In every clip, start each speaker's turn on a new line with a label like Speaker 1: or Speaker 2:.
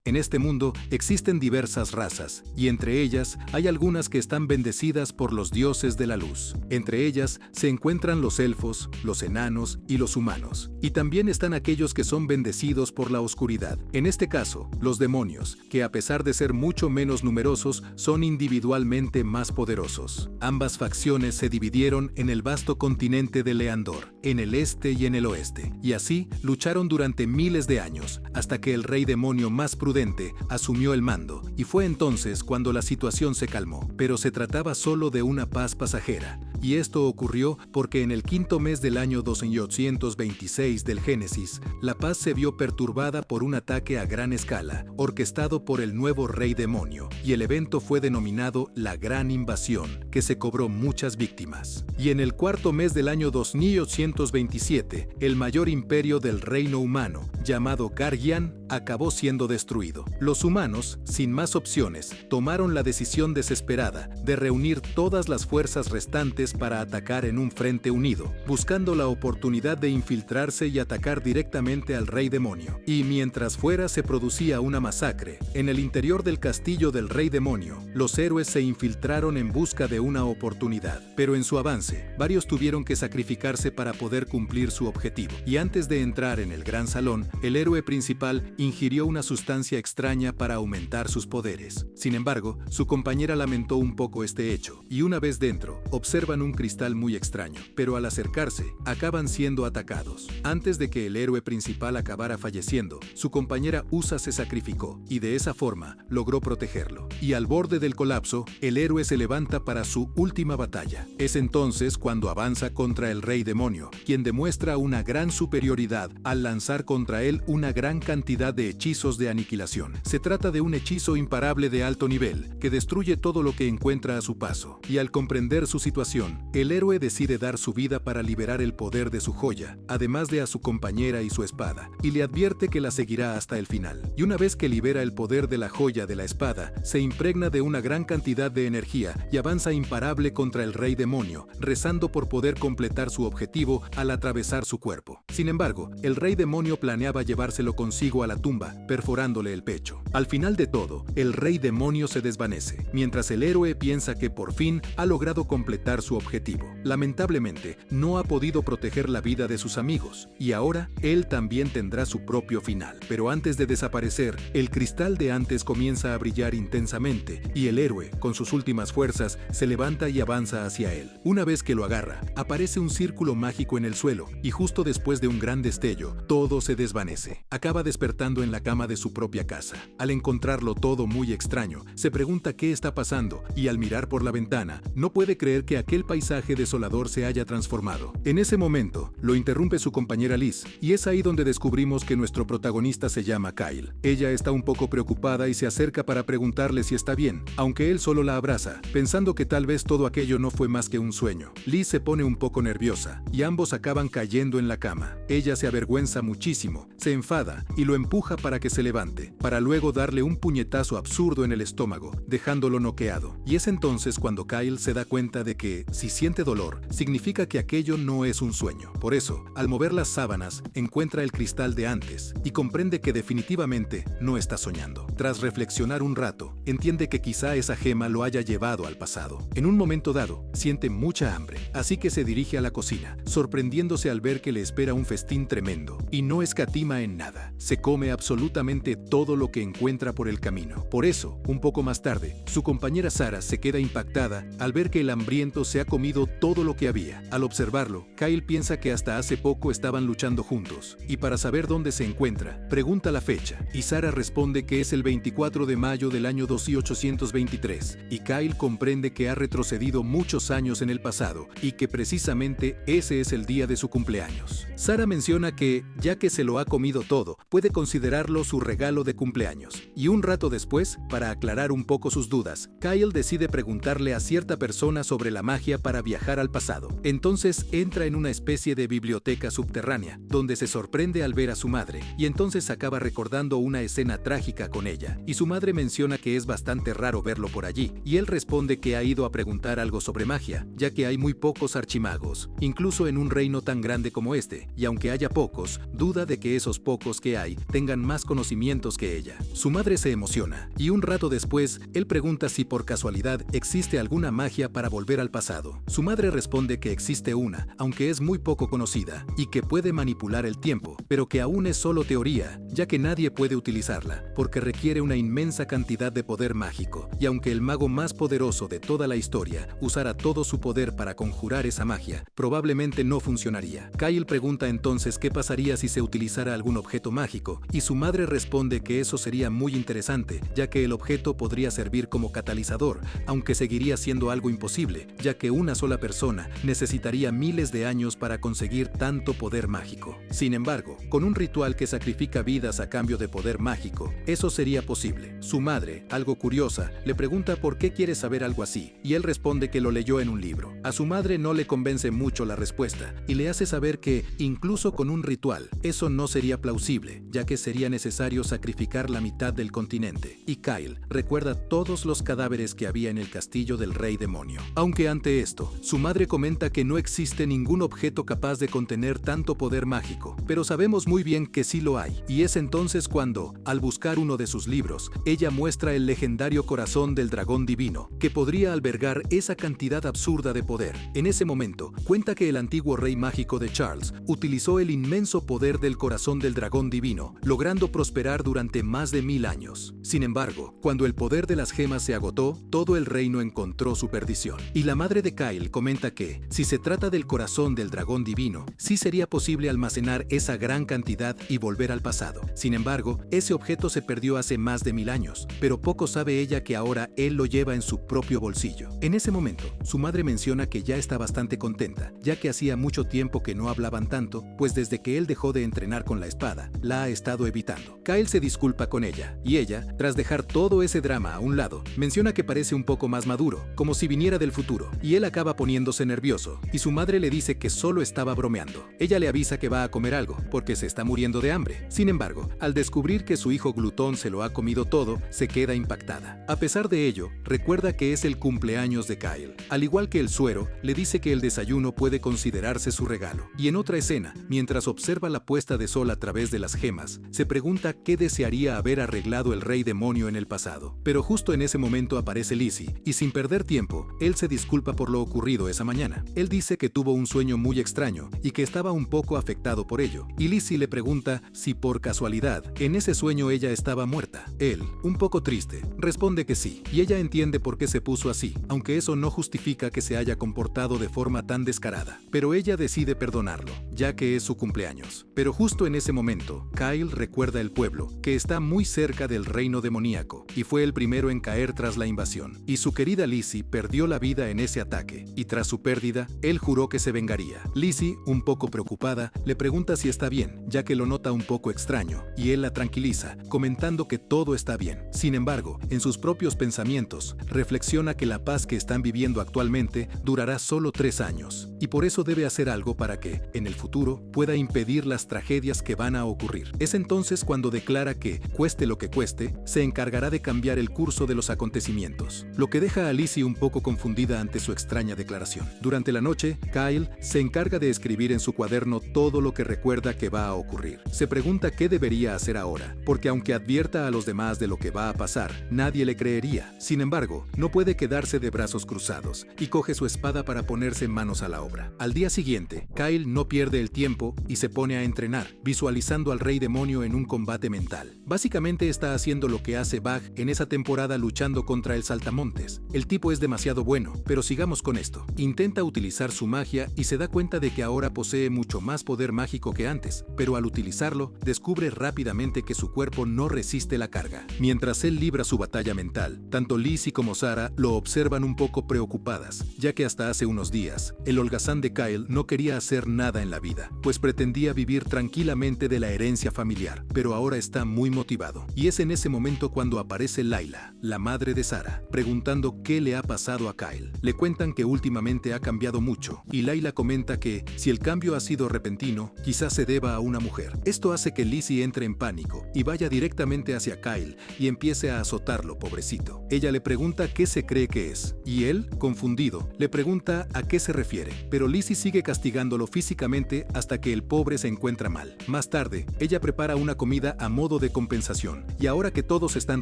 Speaker 1: En este mundo existen diversas razas, y entre ellas hay algunas que están bendecidas por los dioses de la luz. Entre ellas se encuentran los elfos, los enanos y los humanos. Y también están aquellos que son bendecidos por la oscuridad. En este caso, los demonios, que a pesar de ser mucho menos numerosos, son individualmente más poderosos. Ambas facciones se dividieron en el vasto continente de Leandor, en el este y en el oeste, y así lucharon durante miles de años, hasta que el rey demonio más prudente asumió el mando, y fue entonces cuando la situación se calmó. Pero se trataba solo de una paz pasajera, y esto ocurrió porque en el quinto mes del año 2826 del Génesis, la paz se vio perturbada por un ataque a gran escala, orquestado por el nuevo rey demonio, y el evento fue denominado la Gran Invasión, que se cobró muchas víctimas. Y en el cuarto mes del año 2827, el mayor imperio del reino humano, llamado Gargian, acabó siendo destruido. Los humanos, sin más opciones, tomaron la decisión desesperada de reunir todas las fuerzas restantes para atacar en un frente unido, buscando la oportunidad de infiltrarse y atacar directamente al rey demonio. Y mientras fuera se producía una masacre, en el interior del castillo del rey demonio, los héroes se infiltraron en busca de una oportunidad. Pero en su avance, varios tuvieron que sacrificarse para poder cumplir su objetivo. Y antes de entrar en el gran salón, el héroe principal ingirió una sustancia extraña para aumentar sus poderes. Sin embargo, su compañera lamentó un poco este hecho, y una vez dentro, observan un cristal muy extraño, pero al acercarse, acaban siendo atacados. Antes de que el héroe principal acabara falleciendo, su compañera Usa se sacrificó, y de esa forma logró protegerlo. Y al borde del colapso, el héroe se levanta para su última batalla. Es entonces cuando avanza contra el rey demonio, quien demuestra una gran superioridad al lanzar contra él una gran cantidad de hechizos de aniquilación. Se trata de un hechizo imparable de alto nivel, que destruye todo lo que encuentra a su paso. Y al comprender su situación, el héroe decide dar su vida para liberar el poder de su joya, además de a su compañera y su espada, y le advierte que la seguirá hasta el final. Y una vez que libera el poder de la joya de la espada, se impregna de una gran cantidad de energía y avanza imparable contra el rey demonio, rezando por poder completar su objetivo al atravesar su cuerpo. Sin embargo, el rey demonio planeaba llevárselo consigo a la tumba, perforándole el pecho. Al final de todo, el rey demonio se desvanece, mientras el héroe piensa que por fin ha logrado completar su objetivo. Lamentablemente, no ha podido proteger la vida de sus amigos, y ahora él también tendrá su propio final. Pero antes de desaparecer, el cristal de antes comienza a brillar intensamente, y el héroe, con sus últimas fuerzas, se levanta y avanza hacia él. Una vez que lo agarra, aparece un círculo mágico en el suelo, y justo después de un gran destello, todo se desvanece. Acaba despertando en la cama de su propia casa. Al encontrarlo todo muy extraño, se pregunta qué está pasando, y al mirar por la ventana, no puede creer que aquel paisaje desolador se haya transformado. En ese momento, lo interrumpe su compañera Liz, y es ahí donde descubrimos que nuestro protagonista se llama Kyle. Ella está un poco preocupada y se acerca para preguntarle si está bien, aunque él solo la abraza, pensando que tal vez todo aquello no fue más que un sueño. Liz se pone un poco nerviosa, y ambos acaban cayendo en la cama. Ella se avergüenza muchísimo, se enfada, y lo empuja para que se levante, para luego darle un puñetazo absurdo en el estómago, dejándolo noqueado. Y es entonces cuando Kyle se da cuenta de que, si siente dolor, significa que aquello no es un sueño. Por eso, al mover las sábanas, encuentra el cristal de antes, y comprende que definitivamente no está soñando. Tras reflexionar un rato, entiende que quizá esa gema lo haya llevado al pasado. En un momento dado, siente mucha hambre, así que se dirige a la cocina, sorprendiéndose al ver que le espera un festín tremendo, y no escatima en nada. Se come absolutamente todo lo que encuentra por el camino. Por eso, un poco más tarde, su compañera Sarah se queda impactada al ver que el hambriento se ha comido todo lo que había. Al observarlo, Kyle piensa que hasta hace poco estaban luchando juntos, y para saber dónde se encuentra, pregunta la fecha, y Sarah responde que es el 24 de mayo del año 2823, y Kyle comprende que ha retrocedido muchos años en el pasado, y que precisamente ese es el día de su cumpleaños. Sarah menciona que, ya que se lo ha comido todo, puede considerarlo su regalo de cumpleaños, y un rato después, para aclarar un poco sus dudas, Kyle decide preguntarle a cierta persona sobre la magia magia para viajar al pasado. Entonces entra en una especie de biblioteca subterránea, donde se sorprende al ver a su madre, y entonces acaba recordando una escena trágica con ella, y su madre menciona que es bastante raro verlo por allí, y él responde que ha ido a preguntar algo sobre magia, ya que hay muy pocos archimagos, incluso en un reino tan grande como este, y aunque haya pocos, duda de que esos pocos que hay tengan más conocimientos que ella. Su madre se emociona, y un rato después, él pregunta si por casualidad existe alguna magia para volver al pasado. Su madre responde que existe una, aunque es muy poco conocida, y que puede manipular el tiempo, pero que aún es solo teoría, ya que nadie puede utilizarla, porque requiere una inmensa cantidad de poder mágico, y aunque el mago más poderoso de toda la historia usara todo su poder para conjurar esa magia, probablemente no funcionaría. Kyle pregunta entonces qué pasaría si se utilizara algún objeto mágico, y su madre responde que eso sería muy interesante, ya que el objeto podría servir como catalizador, aunque seguiría siendo algo imposible, ya que una sola persona necesitaría miles de años para conseguir tanto poder mágico. Sin embargo, con un ritual que sacrifica vidas a cambio de poder mágico, eso sería posible. Su madre, algo curiosa, le pregunta por qué quiere saber algo así, y él responde que lo leyó en un libro. A su madre no le convence mucho la respuesta, y le hace saber que, incluso con un ritual, eso no sería plausible, ya que sería necesario sacrificar la mitad del continente. Y Kyle recuerda todos los cadáveres que había en el castillo del rey demonio. Aunque ante esto, su madre comenta que no existe ningún objeto capaz de contener tanto poder mágico, pero sabemos muy bien que sí lo hay, y es entonces cuando, al buscar uno de sus libros, ella muestra el legendario corazón del dragón divino, que podría albergar esa cantidad absurda de poder. En ese momento, cuenta que el antiguo rey mágico de Charles utilizó el inmenso poder del corazón del dragón divino, logrando prosperar durante más de 1000 años. Sin embargo, cuando el poder de las gemas se agotó, todo el reino encontró su perdición. Y la madre de Kyle comenta que, si se trata del corazón del dragón divino, sí sería posible almacenar esa gran cantidad y volver al pasado. Sin embargo, ese objeto se perdió hace más de 1000 años, pero poco sabe ella que ahora él lo lleva en su propio bolsillo. En ese momento, su madre menciona que ya está bastante contenta, ya que hacía mucho tiempo que no hablaban tanto, pues desde que él dejó de entrenar con la espada, la ha estado evitando. Kyle se disculpa con ella, y ella, tras dejar todo ese drama a un lado, menciona que parece un poco más maduro, como si viniera del futuro, y él acaba poniéndose nervioso, y su madre le dice que solo estaba bromeando. Ella le avisa que va a comer algo, porque se está muriendo de hambre. Sin embargo, al descubrir que su hijo glutón se lo ha comido todo, se queda impactada. A pesar de ello, recuerda que es el cumpleaños de Kyle. Al igual que el suero, le dice que el desayuno puede considerarse su regalo. Y en otra escena, mientras observa la puesta de sol a través de las gemas, se pregunta qué desearía haber arreglado el rey demonio en el pasado. Pero justo en ese momento aparece Lizzie, y sin perder tiempo, él se disculpa por lo ocurrido esa mañana. Él dice que tuvo un sueño muy extraño y que estaba un poco afectado por ello. Y Lizzie le pregunta si por casualidad en ese sueño ella estaba muerta. Él, un poco triste, responde que sí, y ella entiende por qué se puso así, aunque eso no justifica que se haya comportado de forma tan descarada. Pero ella decide perdonarlo, ya que es su cumpleaños. Pero justo en ese momento, Kyle recuerda el pueblo, que está muy cerca del reino demoníaco, y fue el primero en caer tras la invasión. Y su querida Lizzie perdió la vida en ese ataque, y tras su pérdida, él juró que se vengaría. Lizzie, un poco preocupada, le pregunta si está bien, ya que lo nota un poco extraño, y él la tranquiliza, comentando que todo está bien. Sin embargo, en sus propios pensamientos, reflexiona que la paz que están viviendo actualmente durará solo 3 años, y por eso debe hacer algo para que, en el futuro, pueda impedir las tragedias que van a ocurrir. Es entonces cuando declara que, cueste lo que cueste, se encargará de cambiar el curso de los acontecimientos, lo que deja a Lizzie un poco confundida ante su extraña declaración. Durante la noche, Kyle se encarga de escribir en su cuaderno todo lo que recuerda que va a ocurrir. Se pregunta qué debería hacer ahora, porque aunque advierta a los demás de lo que va a pasar, nadie le creería. Sin embargo, no puede quedarse de brazos cruzados, y coge su espada para ponerse manos a la obra. Al día siguiente, Kyle no pierde el tiempo y se pone a entrenar, visualizando al rey demonio en un combate mental. Básicamente está haciendo lo que hace Bug en esa temporada luchando contra el saltamontes. El tipo es demasiado bueno, pero sigamos con esto. Intenta utilizar su magia y se da cuenta de que ahora posee mucho más poder mágico que antes, pero al utilizarlo, descubre rápidamente que su cuerpo no resiste la carga. Mientras él libra su batalla mental, tanto Lizzie como Sarah lo observan un poco preocupadas, ya que hasta hace unos días, el holgazán de Kyle no quería hacer nada en la vida, pues pretendía vivir tranquilamente de la herencia familiar, pero ahora está muy motivado. Y es en ese momento cuando aparece Layla, la madre de Sarah, preguntando qué le ha pasado a Kyle. Le cuenta comentan que últimamente ha cambiado mucho, y Layla comenta que, si el cambio ha sido repentino, quizás se deba a una mujer. Esto hace que Lizzie entre en pánico y vaya directamente hacia Kyle y empiece a azotarlo, pobrecito. Ella le pregunta qué se cree que es, y él, confundido, le pregunta a qué se refiere, pero Lizzie sigue castigándolo físicamente hasta que el pobre se encuentra mal. Más tarde, ella prepara una comida a modo de compensación, y ahora que todos están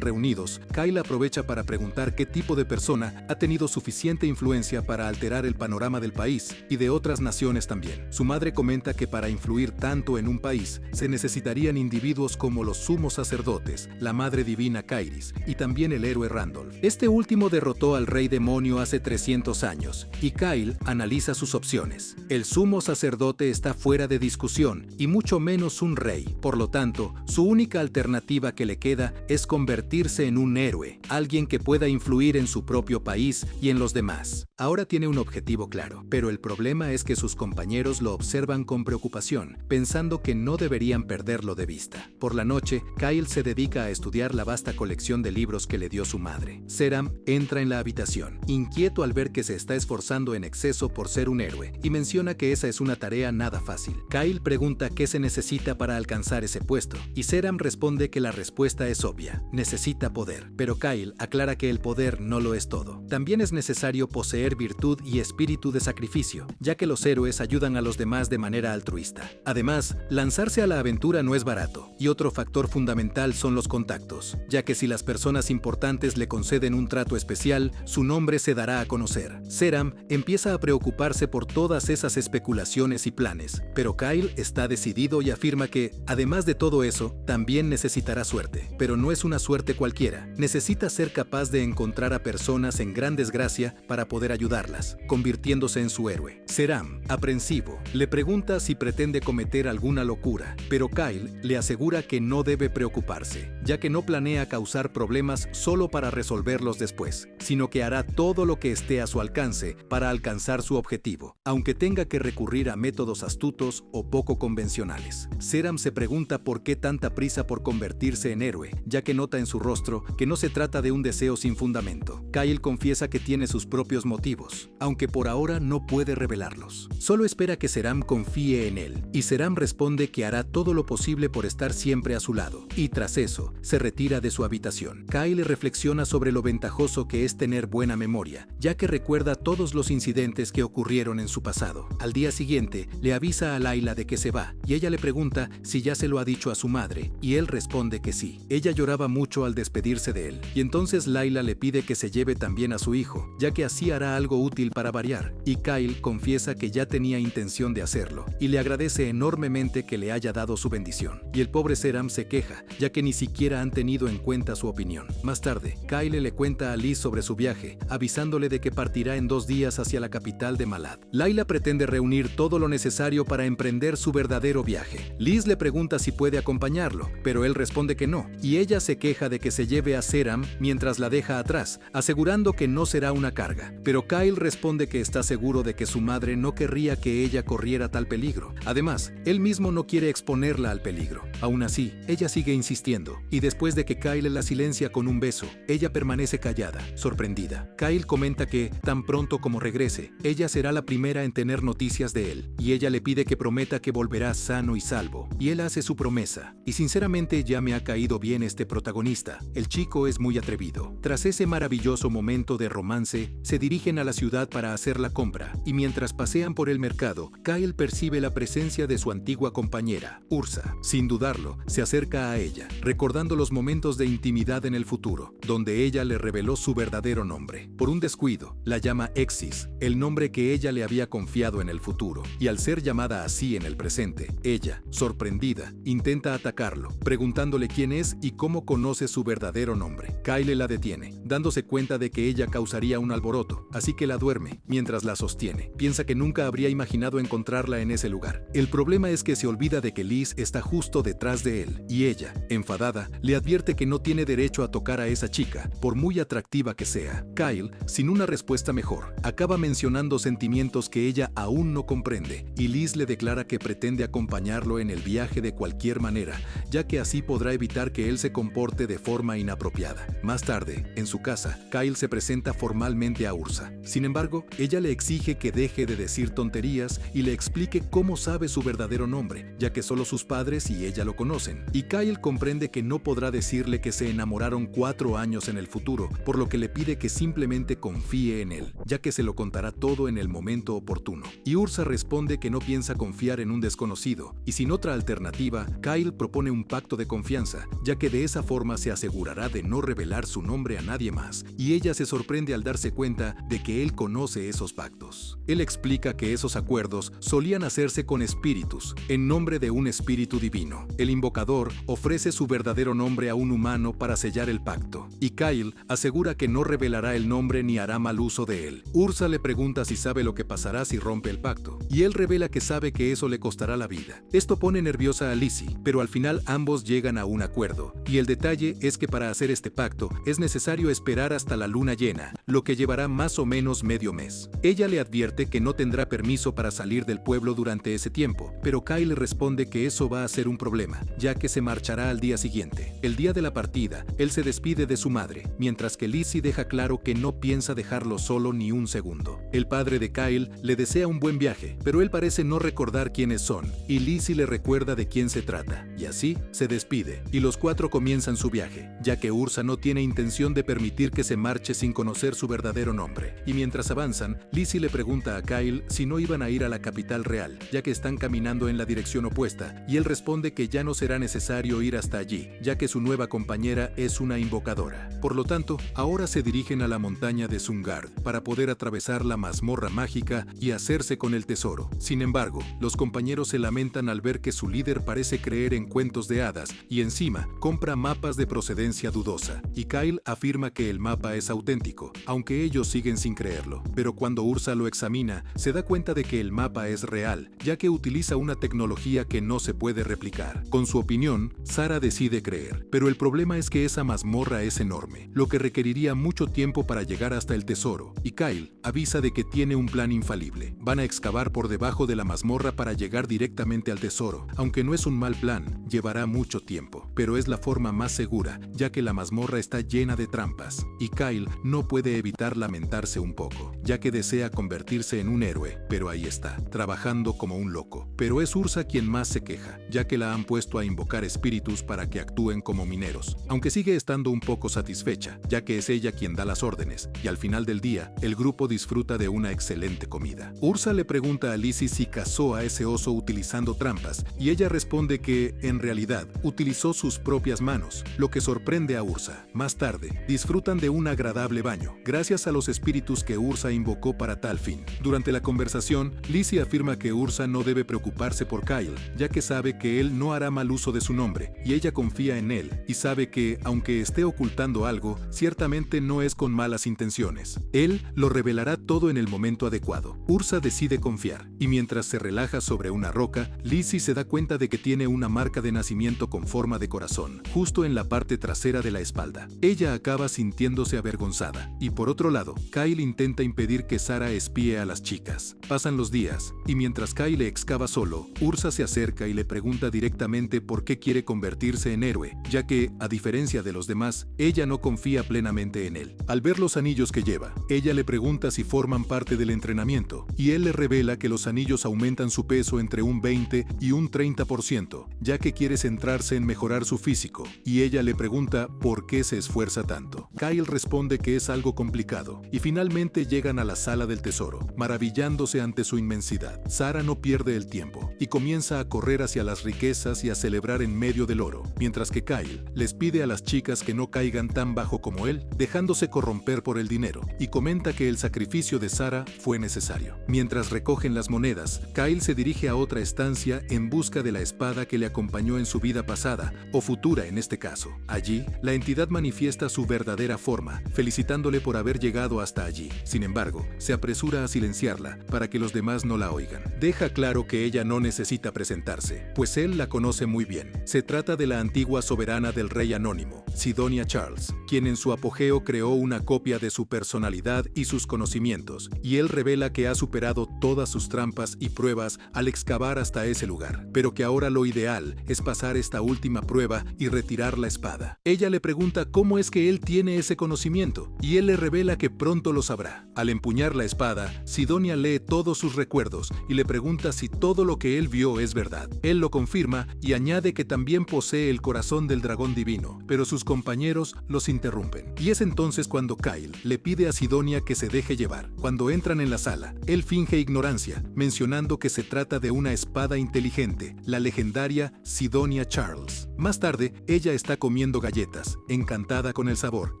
Speaker 1: reunidos, Kyle aprovecha para preguntar qué tipo de persona ha tenido suficiente influencia para alterar el panorama del país y de otras naciones también. Su madre comenta que para influir tanto en un país se necesitarían individuos como los sumos sacerdotes, la madre divina Kairis y también el héroe Randolph. Este último derrotó al rey demonio hace 300 años y Kyle analiza sus opciones. El sumo sacerdote está fuera de discusión y mucho menos un rey. Por lo tanto, su única alternativa que le queda es convertirse en un héroe, alguien que pueda influir en su propio país y en los demás. Ahora tiene un objetivo claro, pero el problema es que sus compañeros lo observan con preocupación, pensando que no deberían perderlo de vista. Por la noche, Kyle se dedica a estudiar la vasta colección de libros que le dio su madre. Seram entra en la habitación, inquieto al ver que se está esforzando en exceso por ser un héroe, y menciona que esa es una tarea nada fácil. Kyle pregunta qué se necesita para alcanzar ese puesto, y Seram responde que la respuesta es obvia: necesita poder. Pero Kyle aclara que el poder no lo es todo. También es necesario poseer virtud y espíritu de sacrificio, ya que los héroes ayudan a los demás de manera altruista. Además, lanzarse a la aventura no es barato, y otro factor fundamental son los contactos, ya que si las personas importantes le conceden un trato especial, su nombre se dará a conocer. Seram empieza a preocuparse por todas esas especulaciones y planes, pero Kyle está decidido y afirma que, además de todo eso, también necesitará suerte. Pero no es una suerte cualquiera, necesita ser capaz de encontrar a personas en gran desgracia para poder ayudarlas, convirtiéndose en su héroe. Seram, aprensivo, le pregunta si pretende cometer alguna locura, pero Kyle le asegura que no debe preocuparse, ya que no planea causar problemas solo para resolverlos después, sino que hará todo lo que esté a su alcance para alcanzar su objetivo, aunque tenga que recurrir a métodos astutos o poco convencionales. Seram se pregunta por qué tanta prisa por convertirse en héroe, ya que nota en su rostro que no se trata de un deseo sin fundamento. Kyle confiesa que tiene sus propios motivos, aunque por ahora no puede revelarlos. Solo espera que Seram confíe en él, y Seram responde que hará todo lo posible por estar siempre a su lado, y tras eso, se retira de su habitación. Kyle reflexiona sobre lo ventajoso que es tener buena memoria, ya que recuerda todos los incidentes que ocurrieron en su pasado. Al día siguiente, le avisa a Layla de que se va, y ella le pregunta si ya se lo ha dicho a su madre, y él responde que sí. Ella lloraba mucho al despedirse de él, y entonces Layla le pide que se lleve también a su hijo, ya que así hará algo útil para variar, y Kyle confiesa que ya tenía intención de hacerlo, y le agradece enormemente que le haya dado su bendición. Y el pobre Seram se queja, ya que ni siquiera han tenido en cuenta su opinión. Más tarde, Kyle le cuenta a Liz sobre su viaje, avisándole de que partirá en 2 días hacia la capital de Malad. Layla pretende reunir todo lo necesario para emprender su verdadero viaje. Liz le pregunta si puede acompañarlo, pero él responde que no, y ella se queja de que se lleve a Seram mientras la deja atrás, asegurando que no será una carga. Pero Kyle responde que está seguro de que su madre no querría que ella corriera tal peligro. Además, él mismo no quiere exponerla al peligro. Aún así, ella sigue insistiendo, y después de que Kyle la silencia con un beso, ella permanece callada, sorprendida. Kyle comenta que, tan pronto como regrese, ella será la primera en tener noticias de él, y ella le pide que prometa que volverá sano y salvo, y él hace su promesa. Y sinceramente ya me ha caído bien este protagonista. El chico es muy atrevido. Tras ese maravilloso momento de romance, se dirigen a la ciudad para hacer la compra, y mientras pasean por el mercado, Kyle percibe la presencia de su antigua compañera, Ursa. Sin dudarlo, se acerca a ella, recordando los momentos de intimidad en el futuro, donde ella le reveló su verdadero nombre. Por un descuido, la llama Exis, el nombre que ella le había confiado en el futuro, y al ser llamada así en el presente, ella, sorprendida, intenta atacarlo, preguntándole quién es y cómo conoce su verdadero nombre. Kyle la detiene, dándose cuenta de que ella causaría un alboroto, así que la duerme, mientras la sostiene. Piensa que nunca habría imaginado encontrarla en ese lugar. El problema es que se olvida de que Liz está justo detrás de él, y ella, enfadada, le advierte que no tiene derecho a tocar a esa chica, por muy atractiva que sea. Kyle, sin una respuesta mejor, acaba mencionando sentimientos que ella aún no comprende, y Liz le declara que pretende acompañarlo en el viaje de cualquier manera, ya que así podrá evitar que él se comporte de forma inapropiada. Más tarde, en su casa, Kyle se presenta formalmente a Ursa, Ursa. Sin embargo, ella le exige que deje de decir tonterías y le explique cómo sabe su verdadero nombre, ya que solo sus padres y ella lo conocen. Y Kyle comprende que no podrá decirle que se enamoraron 4 años en el futuro, por lo que le pide que simplemente confíe en él, ya que se lo contará todo en el momento oportuno. Y Ursa responde que no piensa confiar en un desconocido, y sin otra alternativa, Kyle propone un pacto de confianza, ya que de esa forma se asegurará de no revelar su nombre a nadie más, y ella se sorprende al darse cuenta de que él conoce esos pactos. Él explica que esos acuerdos solían hacerse con espíritus, en nombre de un espíritu divino. El invocador ofrece su verdadero nombre a un humano para sellar el pacto, y Kyle asegura que no revelará el nombre ni hará mal uso de él. Ursa le pregunta si sabe lo que pasará si rompe el pacto, y él revela que sabe que eso le costará la vida. Esto pone nerviosa a Lizzie, pero al final ambos llegan a un acuerdo, y el detalle es que para hacer este pacto es necesario esperar hasta la luna llena, lo que llevará más o menos medio mes. Ella le advierte que no tendrá permiso para salir del pueblo durante ese tiempo, pero Kyle responde que eso va a ser un problema, ya que se marchará al día siguiente. El día de la partida, él se despide de su madre, mientras que Lizzie deja claro que no piensa dejarlo solo ni un segundo. El padre de Kyle le desea un buen viaje, pero él parece no recordar quiénes son, y Lizzie le recuerda de quién se trata, y así se despide, y los 4 comienzan su viaje, ya que Ursa no tiene intención de permitir que se marche sin conocer su verdadero nombre. Y mientras avanzan, Lizzie le pregunta a Kyle si no iban a ir a la capital real, ya que están caminando en la dirección opuesta, y él responde que ya no será necesario ir hasta allí, ya que su nueva compañera es una invocadora. Por lo tanto, ahora se dirigen a la montaña de Sungard para poder atravesar la mazmorra mágica y hacerse con el tesoro. Sin embargo, los compañeros se lamentan al ver que su líder parece creer en cuentos de hadas y encima compra mapas de procedencia dudosa, y Kyle afirma que el mapa es auténtico, aunque ellos siguen sin creerlo. Pero cuando Ursa lo examina, se da cuenta de que el mapa es real, ya que utiliza una tecnología que no se puede replicar. Con su opinión, Sarah decide creer, pero el problema es que esa mazmorra es enorme, lo que requeriría mucho tiempo para llegar hasta el tesoro, y Kyle avisa de que tiene un plan infalible. Van a excavar por debajo de la mazmorra para llegar directamente al tesoro. Aunque no es un mal plan, llevará mucho tiempo, pero es la forma más segura, ya que la mazmorra está llena de trampas, y Kyle no puede evitar lamentarse un poco, ya que desea convertirse en un héroe, pero ahí está, trabajando como un loco. Pero es Ursa quien más se queja, ya que la han puesto a invocar espíritus para que actúen como mineros, aunque sigue estando un poco satisfecha, ya que es ella quien da las órdenes, y al final del día, el grupo disfruta de una excelente comida. Ursa le pregunta a Lizzie si cazó a ese oso utilizando trampas, y ella responde que, en realidad, utilizó sus propias manos, lo que sorprende a Ursa. Más tarde, disfrutan de un agradable baño, gracias a los espíritus que Ursa invocó para tal fin. Durante la conversación, Lizzie afirma que Ursa no debe preocuparse por Kyle, ya que sabe que él no hará mal uso de su nombre, y ella confía en él, y sabe que, aunque esté ocultando algo, ciertamente no es con malas intenciones. Él lo revelará todo en el momento adecuado. Ursa decide confiar, y mientras se relaja sobre una roca, Lizzie se da cuenta de que tiene una marca de nacimiento con forma de corazón, justo en la parte trasera de la espalda. Ella acaba sintiéndose avergonzada, y por otro lado, Kyle intenta impedir que Sarah espíe a las chicas. Pasan los días, y mientras Kyle excava solo, Ursa se acerca y le pregunta directamente por qué quiere convertirse en héroe, ya que, a diferencia de los demás, ella no confía plenamente en él. Al ver los anillos que lleva, ella le pregunta si forman parte del entrenamiento, y él le revela que los anillos aumentan su peso entre un 20 y un 30%, ya que quiere centrarse en mejorar su físico, y ella le pregunta por qué se esfuerza tanto. Kyle responde que es algo complicado, y finalmente llegan a la sala del tesoro, maravillándose ante su inmensidad. Sarah no pierde el tiempo, y comienza a correr hacia las riquezas y a celebrar en medio del oro, mientras que Kyle les pide a las chicas que no caigan tan bajo como él, dejándose corromper por el dinero, y comenta que el sacrificio de Sarah fue necesario. Mientras recogen las monedas, Kyle se dirige a otra estancia en busca de la espada que le acompañó en su vida pasada, o futura en este caso. Allí, la entidad manifiesta su verdadera forma, felicitándole por haber llegado hasta allí. Sin embargo, se apresura a silenciarla, para que los demás no la oigan. Deja claro que ella no necesita presentarse, pues él la conoce muy bien. Se trata de la antigua soberana del rey anónimo, Sidonia Charles, quien en su apogeo creó una copia de su personalidad y sus conocimientos, y él revela que ha superado todas sus trampas y pruebas al excavar hasta ese lugar, pero que ahora lo ideal es pasar esta última prueba y retirar la espada. Ella le pregunta cómo es que él tiene ese conocimiento, y él le revela que pronto lo sabrá. Al empuñar la espada, Sidonia lee todos sus recuerdos y le pregunta si todo lo que él vio es verdad. Él lo confirma y añade que también posee el corazón del dragón divino, pero sus compañeros los interrumpen. Y es entonces cuando Kyle le pide a Sidonia que se deje llevar. Cuando entran en la sala, él finge ignorancia, mencionando que se trata de una espada inteligente, la legendaria Sidonia Charles. Más tarde, ella está comiendo galletas, encantada con el sabor,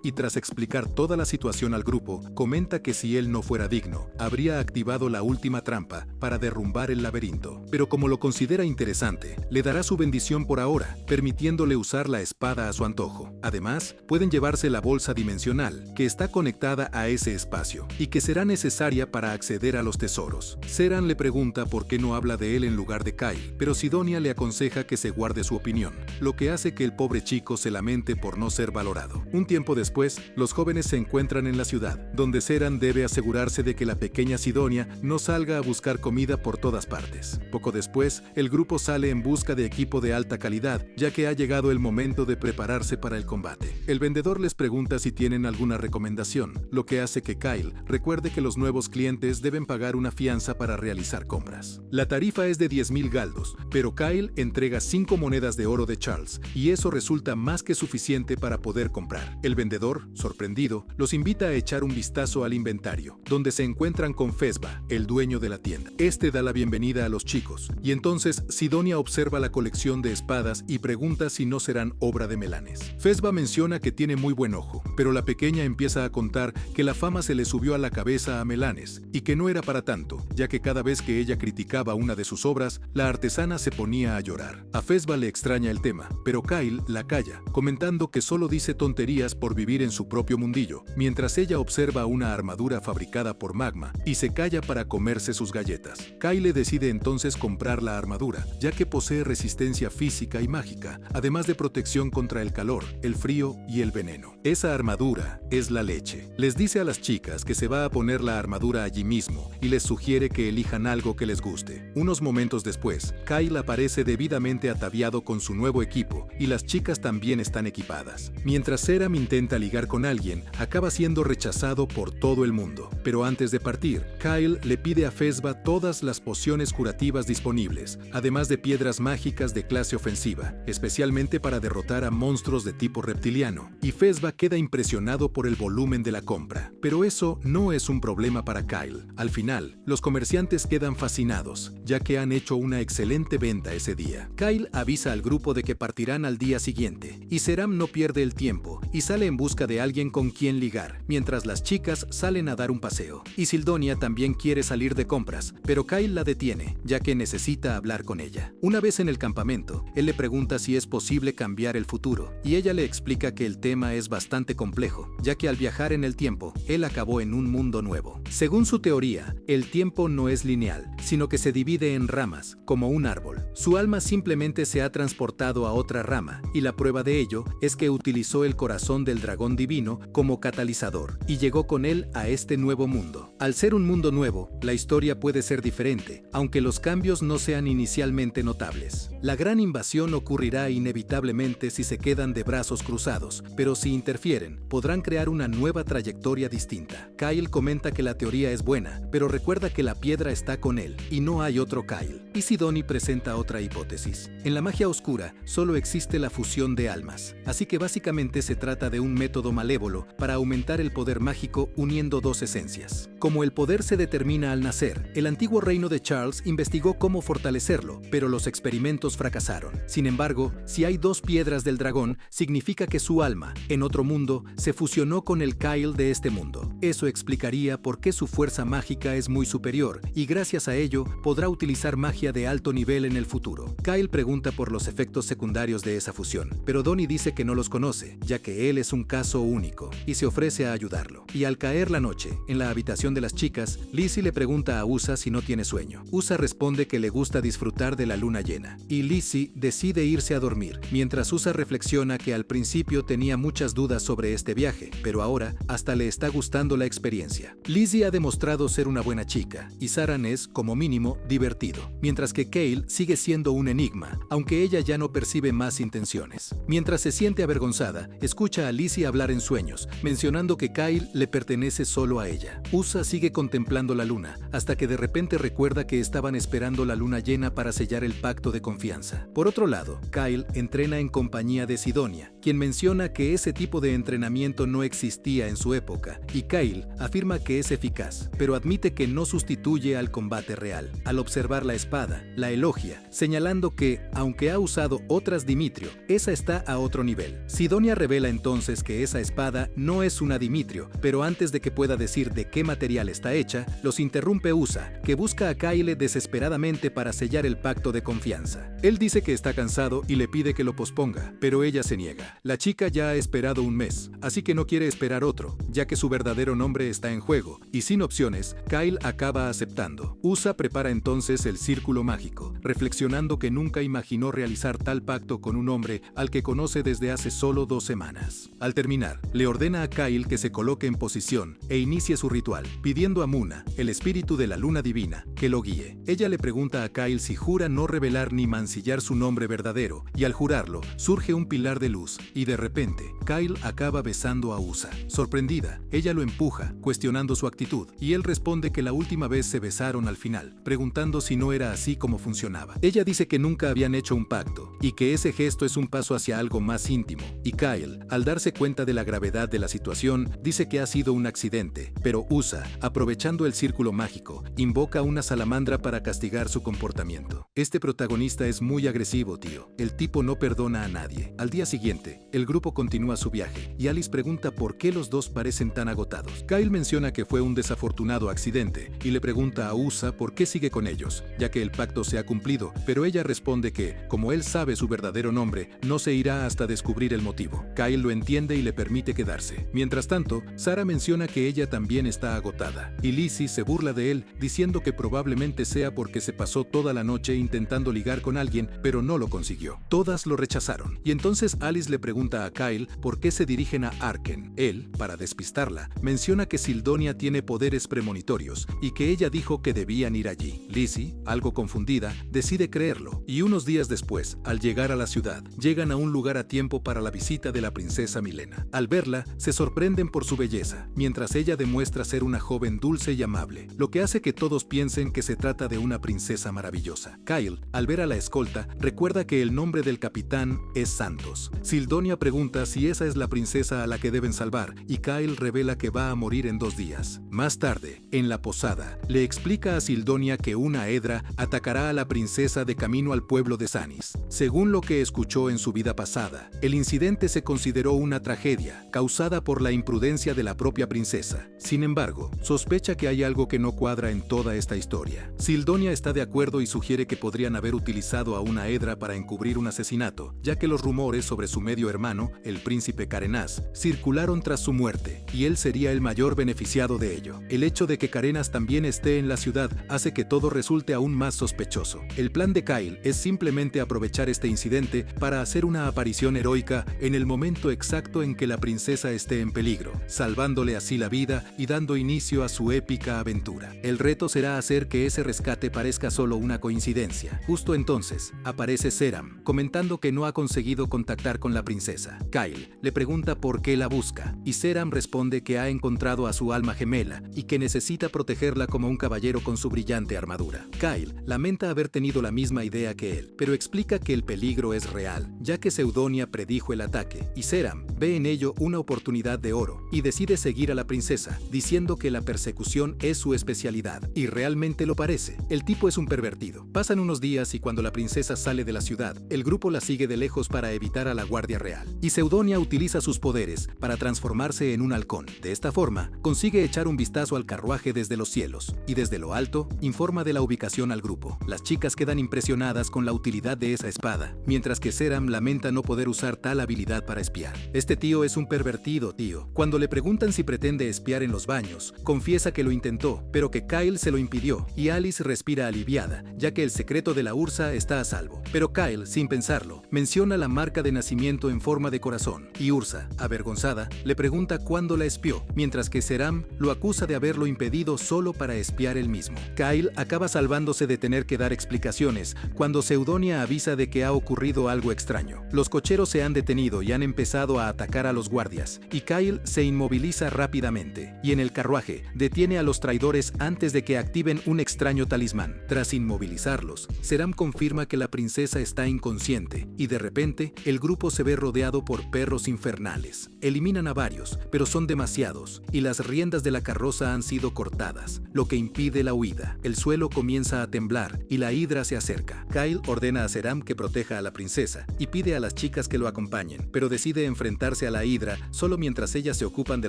Speaker 1: y tras explicar toda la situación al grupo, comenta que si él no fuera digno, habría activado la última trampa para derrumbar el laberinto. Pero como lo considera interesante, le dará su bendición por ahora, permitiéndole usar la espada a su antojo. Además, pueden llevarse la bolsa dimensional, que está conectada a ese espacio, y que será necesaria para acceder a los tesoros. Seran le pregunta por qué no habla de él en lugar de Kyle, pero Sidonia le aconseja que se guarde su opinión, lo que hace que el pobre chico se lamente por no ser valorado. Un tiempo después, los jóvenes se encuentran en la ciudad, donde Seran debe asegurarse de que la pequeña Sidonia no salga a buscar comida por todas partes. Poco después, el grupo sale en busca de equipo de alta calidad, ya que ha llegado el momento de prepararse para el combate. El vendedor les pregunta si tienen alguna recomendación, lo que hace que Kyle recuerde que los nuevos clientes deben pagar una fianza para realizar compras. La tarifa es de 10,000 galdos, pero Kyle entrega 5 monedas de oro de Charles, y eso resulta más que suficiente para poder comprar. El vendedor, sorprendido, los invita a echar un vistazo al inventario, donde se encuentran con Fezba, el dueño de la tienda. Este da la bienvenida a los chicos, y entonces Sidonia observa la colección de espadas y pregunta si no serán obra de Melanes. Fezba menciona que tiene muy buen ojo, pero la pequeña empieza a contar que la fama se le subió a la cabeza a Melanes, y que no era para tanto, ya que cada vez que ella criticaba una de sus obras, la artesana se ponía a llorar. A Fezba le extraña el tema, pero Kyle la calla, comentando que solo dice tonterías por vivir en su propio mundillo, mientras ella observa una armadura fabricada por Magma y se calla para comerse sus galletas. Kyle decide entonces comprar la armadura, ya que posee resistencia física y mágica, además de protección contra el calor, el frío y el veneno. Esa armadura es la leche. Les dice a las chicas que se va a poner la armadura allí mismo y les sugiere que elijan algo que les guste. Unos momentos después, Kyle aparece debidamente ataviado con su nuevo equipo y las chicas también están equipadas. Mientras Seram intenta ligar con alguien, acaba siendo rechazado por todo el mundo. Pero antes de partir, Kyle le pide a Fezba todas las pociones curativas disponibles, además de piedras mágicas de clase ofensiva, especialmente para derrotar a monstruos de tipo reptiliano. Y Fezba queda impresionado por el volumen de la compra. Pero eso no es un problema para Kyle. Al final, los comerciantes quedan fascinados, ya que han hecho una excelente venta ese día. Kyle avisa al grupo de que partirán al día siguiente, y Seram no pierde el tiempo y sale en busca de alguien con quien ligar, mientras las chicas salen a dar un paseo. Y Sidonia también quiere salir de compras, pero Kyle la detiene, ya que necesita hablar con ella. Una vez en el campamento, él le pregunta si es posible cambiar el futuro, y ella le explica que el tema es bastante complejo, ya que al viajar en el tiempo, él acabó en un mundo nuevo. Según su teoría, el tiempo no es lineal, sino que se divide en ramas, como un árbol. Su alma simplemente se ha transportado a otra rama, y la prueba de ello es que utilizó el corazón del dragón divino como catalizador, y llegó con él a este nuevo mundo. Al ser un mundo nuevo, la historia puede ser diferente, aunque los cambios no sean inicialmente notables. La gran invasión ocurrirá inevitablemente si se quedan de brazos cruzados, pero si interfieren, podrán crear una nueva trayectoria distinta. Kyle comenta que la teoría es buena, pero recuerda que la piedra está con él, y no hay otro Kyle. Y Sidonia presenta otra hipótesis. En la magia oscura, solo existe la fusión de almas, así que básicamente se trata de un método malévolo para aumentar el poder mágico uniendo dos esencias. Como el poder se determina al nacer, el antiguo reino de Charles investigó cómo fortalecerlo, pero los experimentos fracasaron. Sin embargo, si hay dos piedras del dragón, significa que su alma, en otro mundo, se fusionó con el Kyle de este mundo. Eso explicaría por qué su fuerza mágica es muy superior, y gracias a ello, podrá utilizar magia de alto nivel en el futuro. Kyle pregunta por los efectos secundarios de esa fusión, pero Donnie dice que no los conoce, ya que él es un caso único, y se ofrece a ayudarlo. Y al caer la noche, en la habitación de las chicas, Lizzie le pregunta a Usa si no tiene sueño. Usa responde que le gusta disfrutar de la luna llena, y Lizzie decide irse a dormir, mientras Usa reflexiona que al principio tenía muchas dudas sobre este viaje, pero ahora hasta le está gustando la experiencia. Lizzie ha demostrado ser una buena chica, y Saran es, como mínimo, divertido, mientras que Kale sigue siendo un enigma, aunque ella ya no percibe más intenciones. Mientras se siente avergonzada, escucha a Lizzie hablar en sueños, mencionando que Kyle le pertenece pertenece solo a ella. Usa sigue contemplando la luna, hasta que de repente recuerda que estaban esperando la luna llena para sellar el pacto de confianza. Por otro lado, Kyle entrena en compañía de Sidonia, quien menciona que ese tipo de entrenamiento no existía en su época, y Kyle afirma que es eficaz, pero admite que no sustituye al combate real. Al observar la espada, la elogia, señalando que, aunque ha usado otras Dimitrio, esa está a otro nivel. Sidonia revela entonces que esa espada no es una Dimitrio, pero antes de que pueda decir de qué material está hecha, los interrumpe Usa, que busca a Kyle desesperadamente para sellar el pacto de confianza. Él dice que está cansado y le pide que lo posponga, pero ella se niega. La chica ya ha esperado un mes, así que no quiere esperar otro, ya que su verdadero nombre está en juego, y sin opciones, Kyle acaba aceptando. Usa prepara entonces el círculo mágico, reflexionando que nunca imaginó realizar tal pacto con un hombre al que conoce desde hace solo 2 semanas. Al terminar, le ordena a Kyle que se coloque en posición e inicie su ritual, pidiendo a Muna, el espíritu de la luna divina, que lo guíe. Ella le pregunta a Kyle si jura no revelar ni mancillar su nombre verdadero, y al jurarlo, surge un pilar de luz, y de repente, Kyle acaba besando a Usa. Sorprendida, ella lo empuja, cuestionando su actitud, y él responde que la última vez se besaron al final, preguntando si no era así como funcionaba. Ella dice que nunca habían hecho un pacto, y que ese gesto es un paso hacia algo más íntimo, y Kyle, al darse cuenta de la gravedad de la situación, dice que ha sido un accidente, pero Usa, aprovechando el círculo mágico, invoca una salamandra para castigar su comportamiento. Este protagonista es muy agresivo, tío. El tipo no perdona a nadie. Al día siguiente, el grupo continúa su viaje, y Alice pregunta por qué los dos parecen tan agotados. Kyle menciona que fue un desafortunado accidente, y le pregunta a Usa por qué sigue con ellos, ya que el pacto se ha cumplido, pero ella responde que, como él sabe su verdadero nombre, no se irá hasta descubrir el motivo. Kyle lo entiende y le permite quedarse. Mientras tanto, Sarah menciona que ella también está agotada, y Lizzie se burla de él, diciendo que probablemente sea porque se pasó toda la noche intentando ligar con alguien, pero no lo consiguió. Todas lo rechazaron, y entonces Alice le pregunta a Kyle por qué se dirigen a Arken. Él, para despistarla, menciona que Sidonia tiene poderes premonitorios, y que ella dijo que debían ir allí. Lizzie, algo confundida, decide creerlo, y unos días después, al llegar a la ciudad, llegan a un lugar a tiempo para la visita de la princesa Milena. Al verla, se sorprenden por su belleza, mientras ella demuestra ser una joven dulce y amable, lo que hace que todos piensen que se trata de una princesa maravillosa. Kyle, al ver a la escolta, recuerda que el nombre del capitán es Santos. Sidonia pregunta si esa es la princesa a la que deben salvar, y Kyle revela que va a morir en 2 días. Más tarde, en la posada, le explica a Sidonia que una hedra atacará a la princesa de camino al pueblo de Sanis. Según lo que escuchó en su vida pasada, el incidente se consideró una tragedia, causada por la imprudencia de la propia princesa. Sin embargo, sospecha que hay algo que no cuadra en toda esta historia. Sidonia está de acuerdo y sugiere que podrían haber utilizado a una hedra para encubrir un asesinato, ya que los rumores sobre su medio hermano, el príncipe Carenas, circularon tras su muerte, y él sería el mayor beneficiado de ello. El hecho de que Carenas también esté en la ciudad hace que todo resulte aún más sospechoso. El plan de Kyle es simplemente aprovechar este incidente para hacer una aparición heroica en el momento exacto en que la princesa esté en peligro, salvándole así la vida y dando inicio a su épica aventura. El reto será hacer que ese rescate parezca solo una coincidencia. Justo entonces, aparece Seram, comentando que no ha conseguido contactar con la princesa. Kyle le pregunta por qué la busca, y Seram responde que ha encontrado a su alma gemela y que necesita protegerla como un caballero con su brillante armadura. Kyle lamenta haber tenido la misma idea que él, pero explica que el peligro es real, ya que Sidonia predijo el ataque, y Seram ve en ello una oportunidad de oro, y decide seguir a la princesa, diciendo que la persecución es su especialidad, y realmente lo parece. El tipo es un pervertido. Pasan unos días y cuando la princesa sale de la ciudad, el grupo la sigue de lejos para evitar a la Guardia Real, y Sidonia utiliza sus poderes para transformarse en un halcón. De esta forma, consigue echar un vistazo al carruaje desde los cielos, y desde lo alto, informa de la ubicación al grupo. Las chicas quedan impresionadas con la utilidad de esa espada, mientras que Seram lamenta no poder usar tal habilidad para espiar. Este tío es un pervertido, tío. Cuando le preguntan si pretende espiar en los baños, confiesa que lo intentó, pero que Kyle se lo impidió, y Alice respira aliviada, ya que el secreto de la Ursa está a salvo. Pero Kyle, sin pensarlo, menciona la marca de nacimiento en forma de corazón, y Ursa, avergonzada, le pregunta cuándo la espió, mientras que Seram lo acusa de haberlo impedido solo para espiar él mismo. Kyle acaba salvándose de tener que dar explicaciones cuando Sidonia avisa de que ha ocurrido algo extraño. Los cocheros se han detenido y han empezado a atacar a los guardias, y Kyle se inmoviliza rápidamente, y en el carruaje detiene a los traidores antes de que activen un extraño talismán. Tras inmovilizarlos, Zeram confirma que la princesa está inconsciente, y de repente, el grupo se ve rodeado por perros infernales. Eliminan a varios, pero son demasiados, y las riendas de la carroza han sido cortadas, lo que impide la huida. El suelo comienza a temblar, y la hidra se acerca. Kyle ordena a Zeram que proteja a la princesa, y pide a las chicas que lo acompañen, pero decide enfrentarse a la hidra solo mientras ellas se ocupan de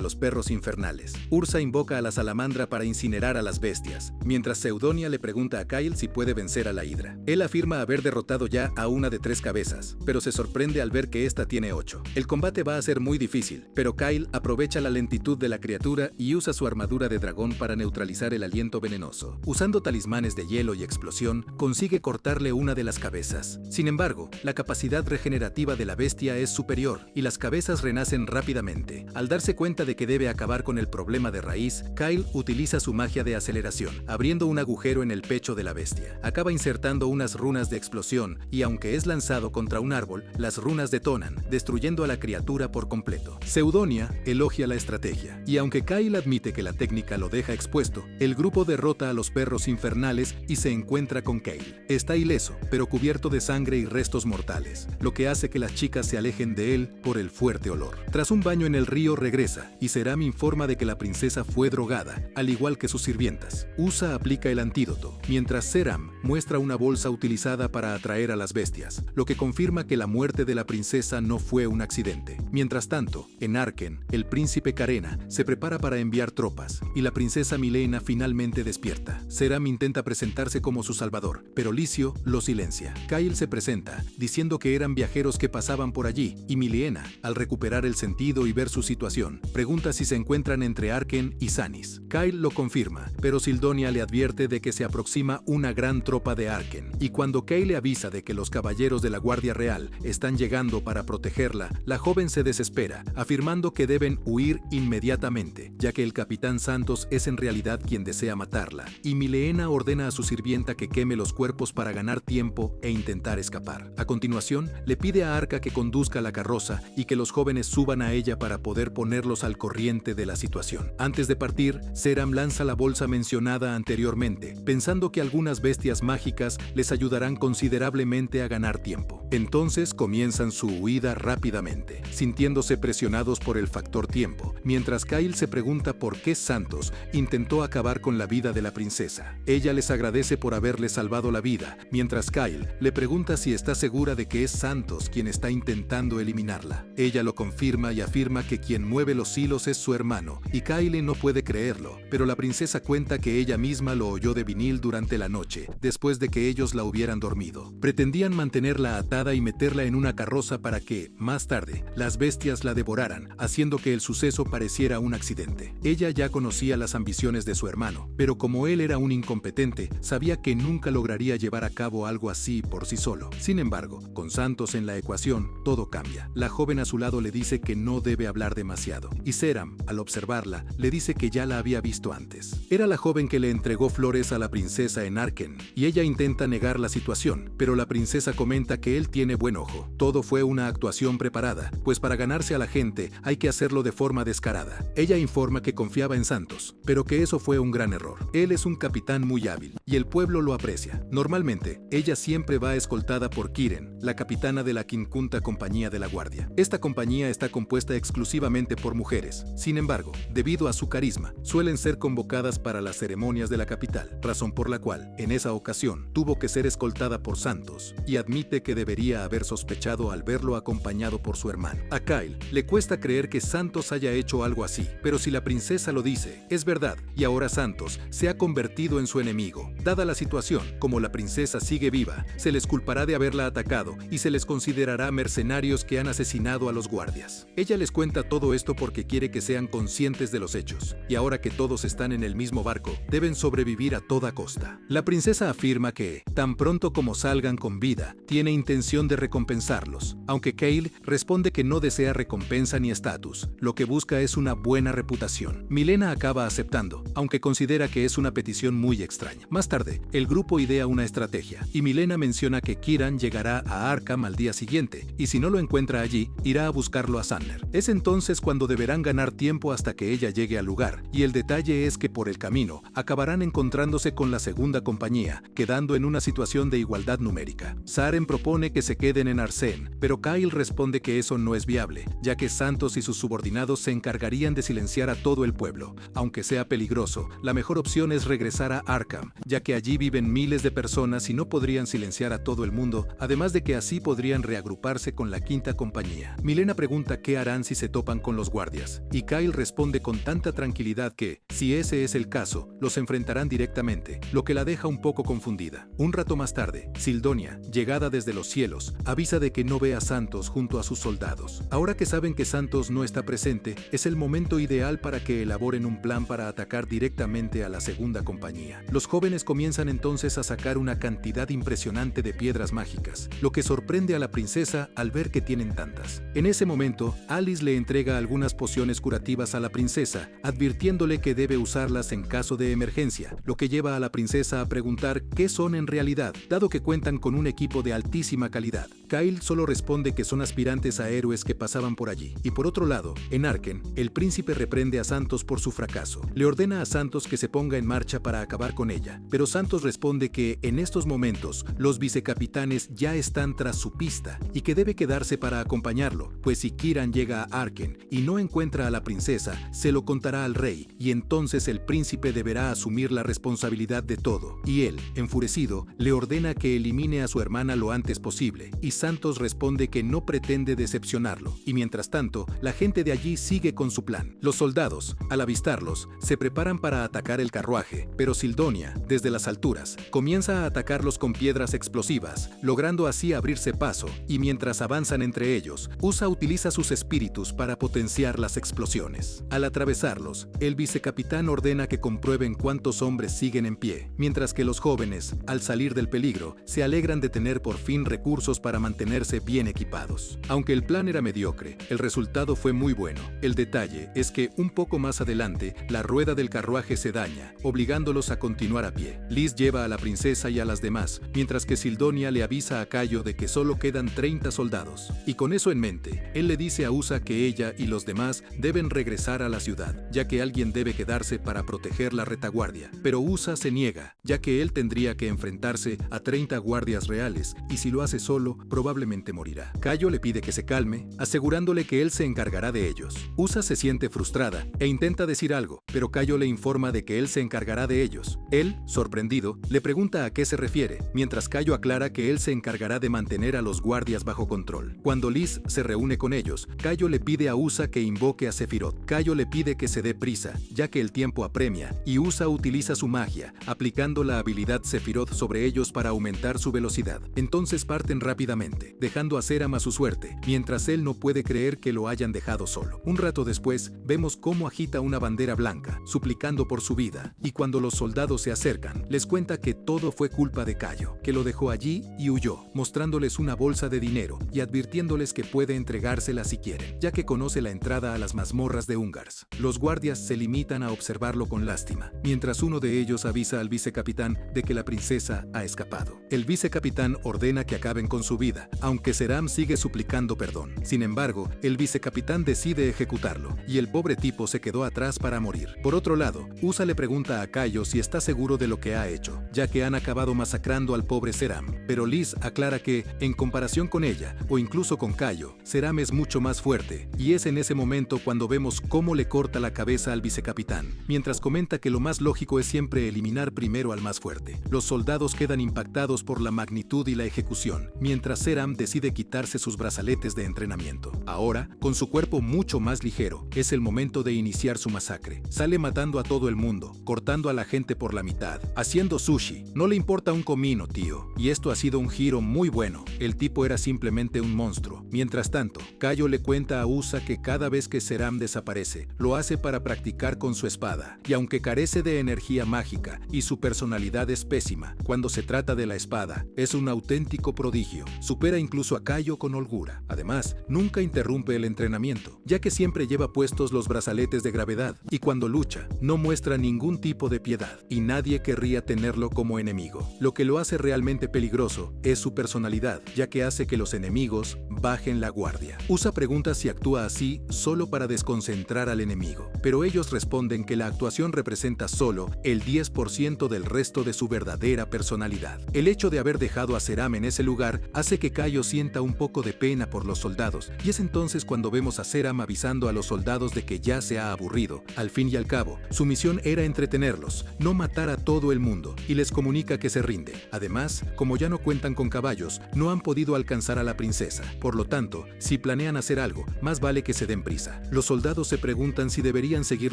Speaker 1: los perros infernales. Ursa invoca a la salamandra para incinerar a las bestias, mientras Seudonia le pregunta a Kyle si puede vencer a la hidra. Él afirma haber derrotado ya a una de 3 cabezas, pero se sorprende al ver que esta tiene 8. El combate va a ser muy difícil, pero Kyle aprovecha la lentitud de la criatura y usa su armadura de dragón para neutralizar el aliento venenoso. Usando talismanes de hielo y explosión, consigue cortarle una de las cabezas. Sin embargo, la capacidad regenerativa de la bestia es superior, y las cabezas renacen rápidamente. Al darse cuenta de que debe acabar con el problema de raíz, Kyle utiliza su magia de aceleración, abriendo un agujero en el pecho de la bestia. Acaba insertando unas runas de explosión, y aunque es lanzado contra un árbol, las runas detonan, destruyendo a la criatura por completo. Seudonia elogia la estrategia, y aunque Kyle admite que la técnica lo deja expuesto, el grupo derrota a los perros infernales y se encuentra con Kyle. Está ileso, pero cubierto de sangre y restos mortales, lo que hace que las chicas se alejen de él por el fuerte olor. Tras un baño en el río regresa, y Zeram informa de que la princesa fue drogada, al igual que sus sirvientas. Usa aplica el antídoto, mientras Zeram muestra una bolsa utilizada para atraer a las bestias, lo que confirma que la muerte de la princesa no fue un accidente. Mientras tanto, en Arken, el príncipe Carena se prepara para enviar tropas, y la princesa Milena finalmente despierta. Zeram intenta presentarse como su salvador, pero Licio lo silencia. Kyle se presenta, diciendo que eran viajeros que pasaban por allí, y Milena, al recuperar el sentido y ver su situación, pregunta si se encuentran entre Arken y Sanis. Kyle lo confirma, pero Sildonia le advierte de que se aproxima una gran tropa de Arken, y cuando Kyle le avisa de que los caballeros de la Guardia Real están llegando para protegerla, la joven se desespera, afirmando que deben huir inmediatamente, ya que el capitán Santos es en realidad quien desea matarla, y Milena ordena a su sirvienta que queme los cuerpos para ganar tiempo e intentar escapar. A continuación, le pide a Arca que conduzca la carroza y que los jóvenes suban a ella para poder ponerlos al corriente de la situación. Antes de partir, Zeram lanza la bolsa mencionada anteriormente, pensando que algunas bestias mágicas les ayudarán considerablemente a ganar tiempo. Entonces comienzan su huida rápidamente, sintiéndose presionados por el factor tiempo, mientras Kyle se pregunta por qué Santos intentó acabar con la vida de la princesa. Ella les agradece por haberle salvado la vida, mientras Kyle le pregunta si está segura de que es Santos quien está intentando eliminarla. Ella lo confirma y afirma que quien mueve los hilos es su hermano, y Kyle no puede creerlo, pero la princesa cuenta que ella misma lo oyó de vinil durante la noche, después de que ellos la hubieran dormido. Pretendían mantenerla atada y meterla en una carroza para que, más tarde, las bestias la devoraran, haciendo que el suceso pareciera un accidente. Ella ya conocía las ambiciones de su hermano, pero como él era un incompetente, sabía que nunca lograría llevar a cabo algo así por sí solo. Sin embargo, con Santos en la ecuación, todo cambia. La joven a su lado le dice que no debe hablar demasiado, y Zeram, al observarla, le dice que ya la había visto antes. Era la joven que le entregó flores a la princesa en Arken, y ella intenta negar la situación, pero la princesa comenta que él tiene buen ojo. Todo fue una actuación preparada, pues para ganarse a la gente hay que hacerlo de forma descarada. Ella informa que confiaba en Santos, pero que eso fue un gran error. Él es un capitán muy hábil, y el pueblo lo aprecia. Normalmente, ella siempre va escoltada por Kiren, la capitana de la quinta compañía de la guardia. Esta compañía está compuesta exclusivamente por mujeres. Sin embargo, debido a su carisma, suelen ser convocadas para las ceremonias de la capital, razón por la cual, en esa ocasión, tuvo que ser escoltada por Santos, y admite que debería haber sospechado al verlo acompañado por su hermano. A Kyle le cuesta creer que Santos haya hecho algo así, pero si la princesa lo dice, es verdad, y ahora Santos se ha convertido en su enemigo. Dada la situación, como la princesa sigue viva, se les culpará de haberla atacado y se les considerará mercenarios que han asesinado a los guardias. Ella les cuenta todo esto porque quiere que sean conscientes de los hechos, y ahora que todos están en el mismo barco, deben sobrevivir a toda costa. La princesa afirma que, tan pronto como salgan con vida, tiene intención de recompensarlos, aunque Kyle responde que no desea recompensa ni estatus, lo que busca es una buena reputación. Milena acaba aceptando, aunque considera que es una petición muy extraña. Más tarde, el grupo idea una estrategia, y Milena menciona que Kiran llegará a Arkham al día siguiente, y si no lo encuentra allí, irá a buscarlo a Sumner. Es entonces cuando deberán ganar tomar tiempo hasta que ella llegue al lugar, y el detalle es que por el camino acabarán encontrándose con la segunda compañía, quedando en una situación de igualdad numérica. Saren propone que se queden en Arsène, pero Kyle responde que eso no es viable, ya que Santos y sus subordinados se encargarían de silenciar a todo el pueblo. Aunque sea peligroso, la mejor opción es regresar a Arkham, ya que allí viven miles de personas y no podrían silenciar a todo el mundo, además de que así podrían reagruparse con la quinta compañía. Milena pregunta qué harán si se topan con los guardias, y Kyle responde con tanta tranquilidad que, si ese es el caso, los enfrentarán directamente, lo que la deja un poco confundida. Un rato más tarde, Sildonia, llegada desde los cielos, avisa de que no ve a Santos junto a sus soldados. Ahora que saben que Santos no está presente, es el momento ideal para que elaboren un plan para atacar directamente a la segunda compañía. Los jóvenes comienzan entonces a sacar una cantidad impresionante de piedras mágicas, lo que sorprende a la princesa al ver que tienen tantas. En ese momento, Alice le entrega algunas pociones curativas a la princesa, advirtiéndole que debe usarlas en caso de emergencia, lo que lleva a la princesa a preguntar qué son en realidad, dado que cuentan con un equipo de altísima calidad. Kyle solo responde que son aspirantes a héroes que pasaban por allí. Y por otro lado, en Arkham, el príncipe reprende a Santos por su fracaso. Le ordena a Santos que se ponga en marcha para acabar con ella, pero Santos responde que en estos momentos los vicecapitanes ya están tras su pista y que debe quedarse para acompañarlo, pues si Kiran llega a Arkham y no encuentra a la princesa, se lo contará al rey, y entonces el príncipe deberá asumir la responsabilidad de todo. Y él, enfurecido, le ordena que elimine a su hermana lo antes posible, y Santos responde que no pretende decepcionarlo, y mientras tanto, la gente de allí sigue con su plan. Los soldados, al avistarlos, se preparan para atacar el carruaje, pero Sildonia, desde las alturas, comienza a atacarlos con piedras explosivas, logrando así abrirse paso, y mientras avanzan entre ellos, Usa utiliza sus espíritus para potenciar las explosiones. Al atravesarlos, el vicecapitán ordena que comprueben cuántos hombres siguen en pie, mientras que los jóvenes, al salir del peligro, se alegran de tener por fin recursos para mantenerse bien equipados. Aunque el plan era mediocre, el resultado fue muy bueno. El detalle es que un poco más adelante, la rueda del carruaje se daña, obligándolos a continuar a pie. Liz lleva a la princesa y a las demás, mientras que Sildonia le avisa a Cayo de que solo quedan 30 soldados. Y con eso en mente, él le dice a Usa que ella y los demás deben regresar a la ciudad, ya que alguien debe quedarse para proteger la retaguardia. Pero Usa se niega, ya que él tendría que enfrentarse a 30 guardias reales, y si lo hace solo, probablemente morirá. Cayo le pide que se calme, asegurándole que él se encargará de ellos. Usa se siente frustrada e intenta decir algo, pero Cayo le informa de que él se encargará de ellos. Él, sorprendido, le pregunta a qué se refiere, mientras Cayo aclara que él se encargará de mantener a los guardias bajo control. Cuando Liz se reúne con ellos, Cayo le pide a Usa que invoque a Sephiroth. Cayo le pide que se dé prisa, ya que el tiempo apremia, y Usa utiliza su magia, aplicando la habilidad Sephiroth sobre ellos para aumentar su velocidad. Entonces parten rápidamente, dejando a Seram a su suerte, mientras él no puede creer que lo hayan dejado solo. Un rato después, vemos cómo agita una bandera blanca, suplicando por su vida, y cuando los soldados se acercan, les cuenta que todo fue culpa de Cayo, que lo dejó allí y huyó, mostrándoles una bolsa de dinero y advirtiéndoles que puede entregársela si quieren, ya que conoce la entrada a las mazmorras de Ungars. Los guardias se limitan a observarlo con lástima, mientras uno de ellos avisa al vicecapitán de que la princesa ha escapado. El vicecapitán ordena que acaben con su vida, aunque Seram sigue suplicando perdón. Sin embargo, el vicecapitán decide ejecutarlo, y el pobre tipo se quedó atrás para morir. Por otro lado, Usa le pregunta a Cayo si está seguro de lo que ha hecho, ya que han acabado masacrando al pobre Seram, pero Liz aclara que, en comparación con ella, o incluso con Cayo, Seram es mucho más fuerte, y es en ese momento cuando vemos cómo le corta la cabeza al vicecapitán, mientras comenta que lo más lógico es siempre eliminar primero al más fuerte. Los soldados quedan impactados por la magnitud y la ejecución, mientras Seram decide quitarse sus brazaletes de entrenamiento. Ahora, con su cuerpo mucho más ligero, es el momento de iniciar su masacre. Sale matando a todo el mundo, cortando a la gente por la mitad, haciendo sushi. No le importa un comino, tío. Y esto ha sido un giro muy bueno. El tipo era simplemente un monstruo. Mientras tanto, Cayo le cuenta a Usa que cada vez que Seram desaparece, lo hace para practicar con su espada. Y aunque carece de energía mágica y su personalidad es pésima, cuando se trata de la espada, es un auténtico prodigio. Supera incluso a Cayo con holgura. Además, nunca interrumpe el entrenamiento, ya que siempre lleva puestos los brazaletes de gravedad, y cuando lucha, no muestra ningún tipo de piedad, y nadie querría tenerlo como enemigo. Lo que lo hace realmente peligroso es su personalidad, ya que hace que los enemigos bajen la guardia. Usa pregunta si actúa así solo para desconcentrar al enemigo, pero ellos responden que la actuación representa solo el 10% del resto de su verdadera personalidad. El hecho de haber dejado a Ceram en ese lugar hace que Cayo sienta un poco de pena por los soldados, y es entonces cuando vemos a Ceram avisando a los soldados de que ya se ha aburrido. Al fin y al cabo, su misión era entretenerlos, no matar a todo el mundo, y les comunica que se rinde. Además, como ya no cuentan con caballos, no han podido alcanzar a la princesa. Por lo tanto, si planean hacer algo, más vale que se den prisa. Los soldados se preguntan si deberían seguir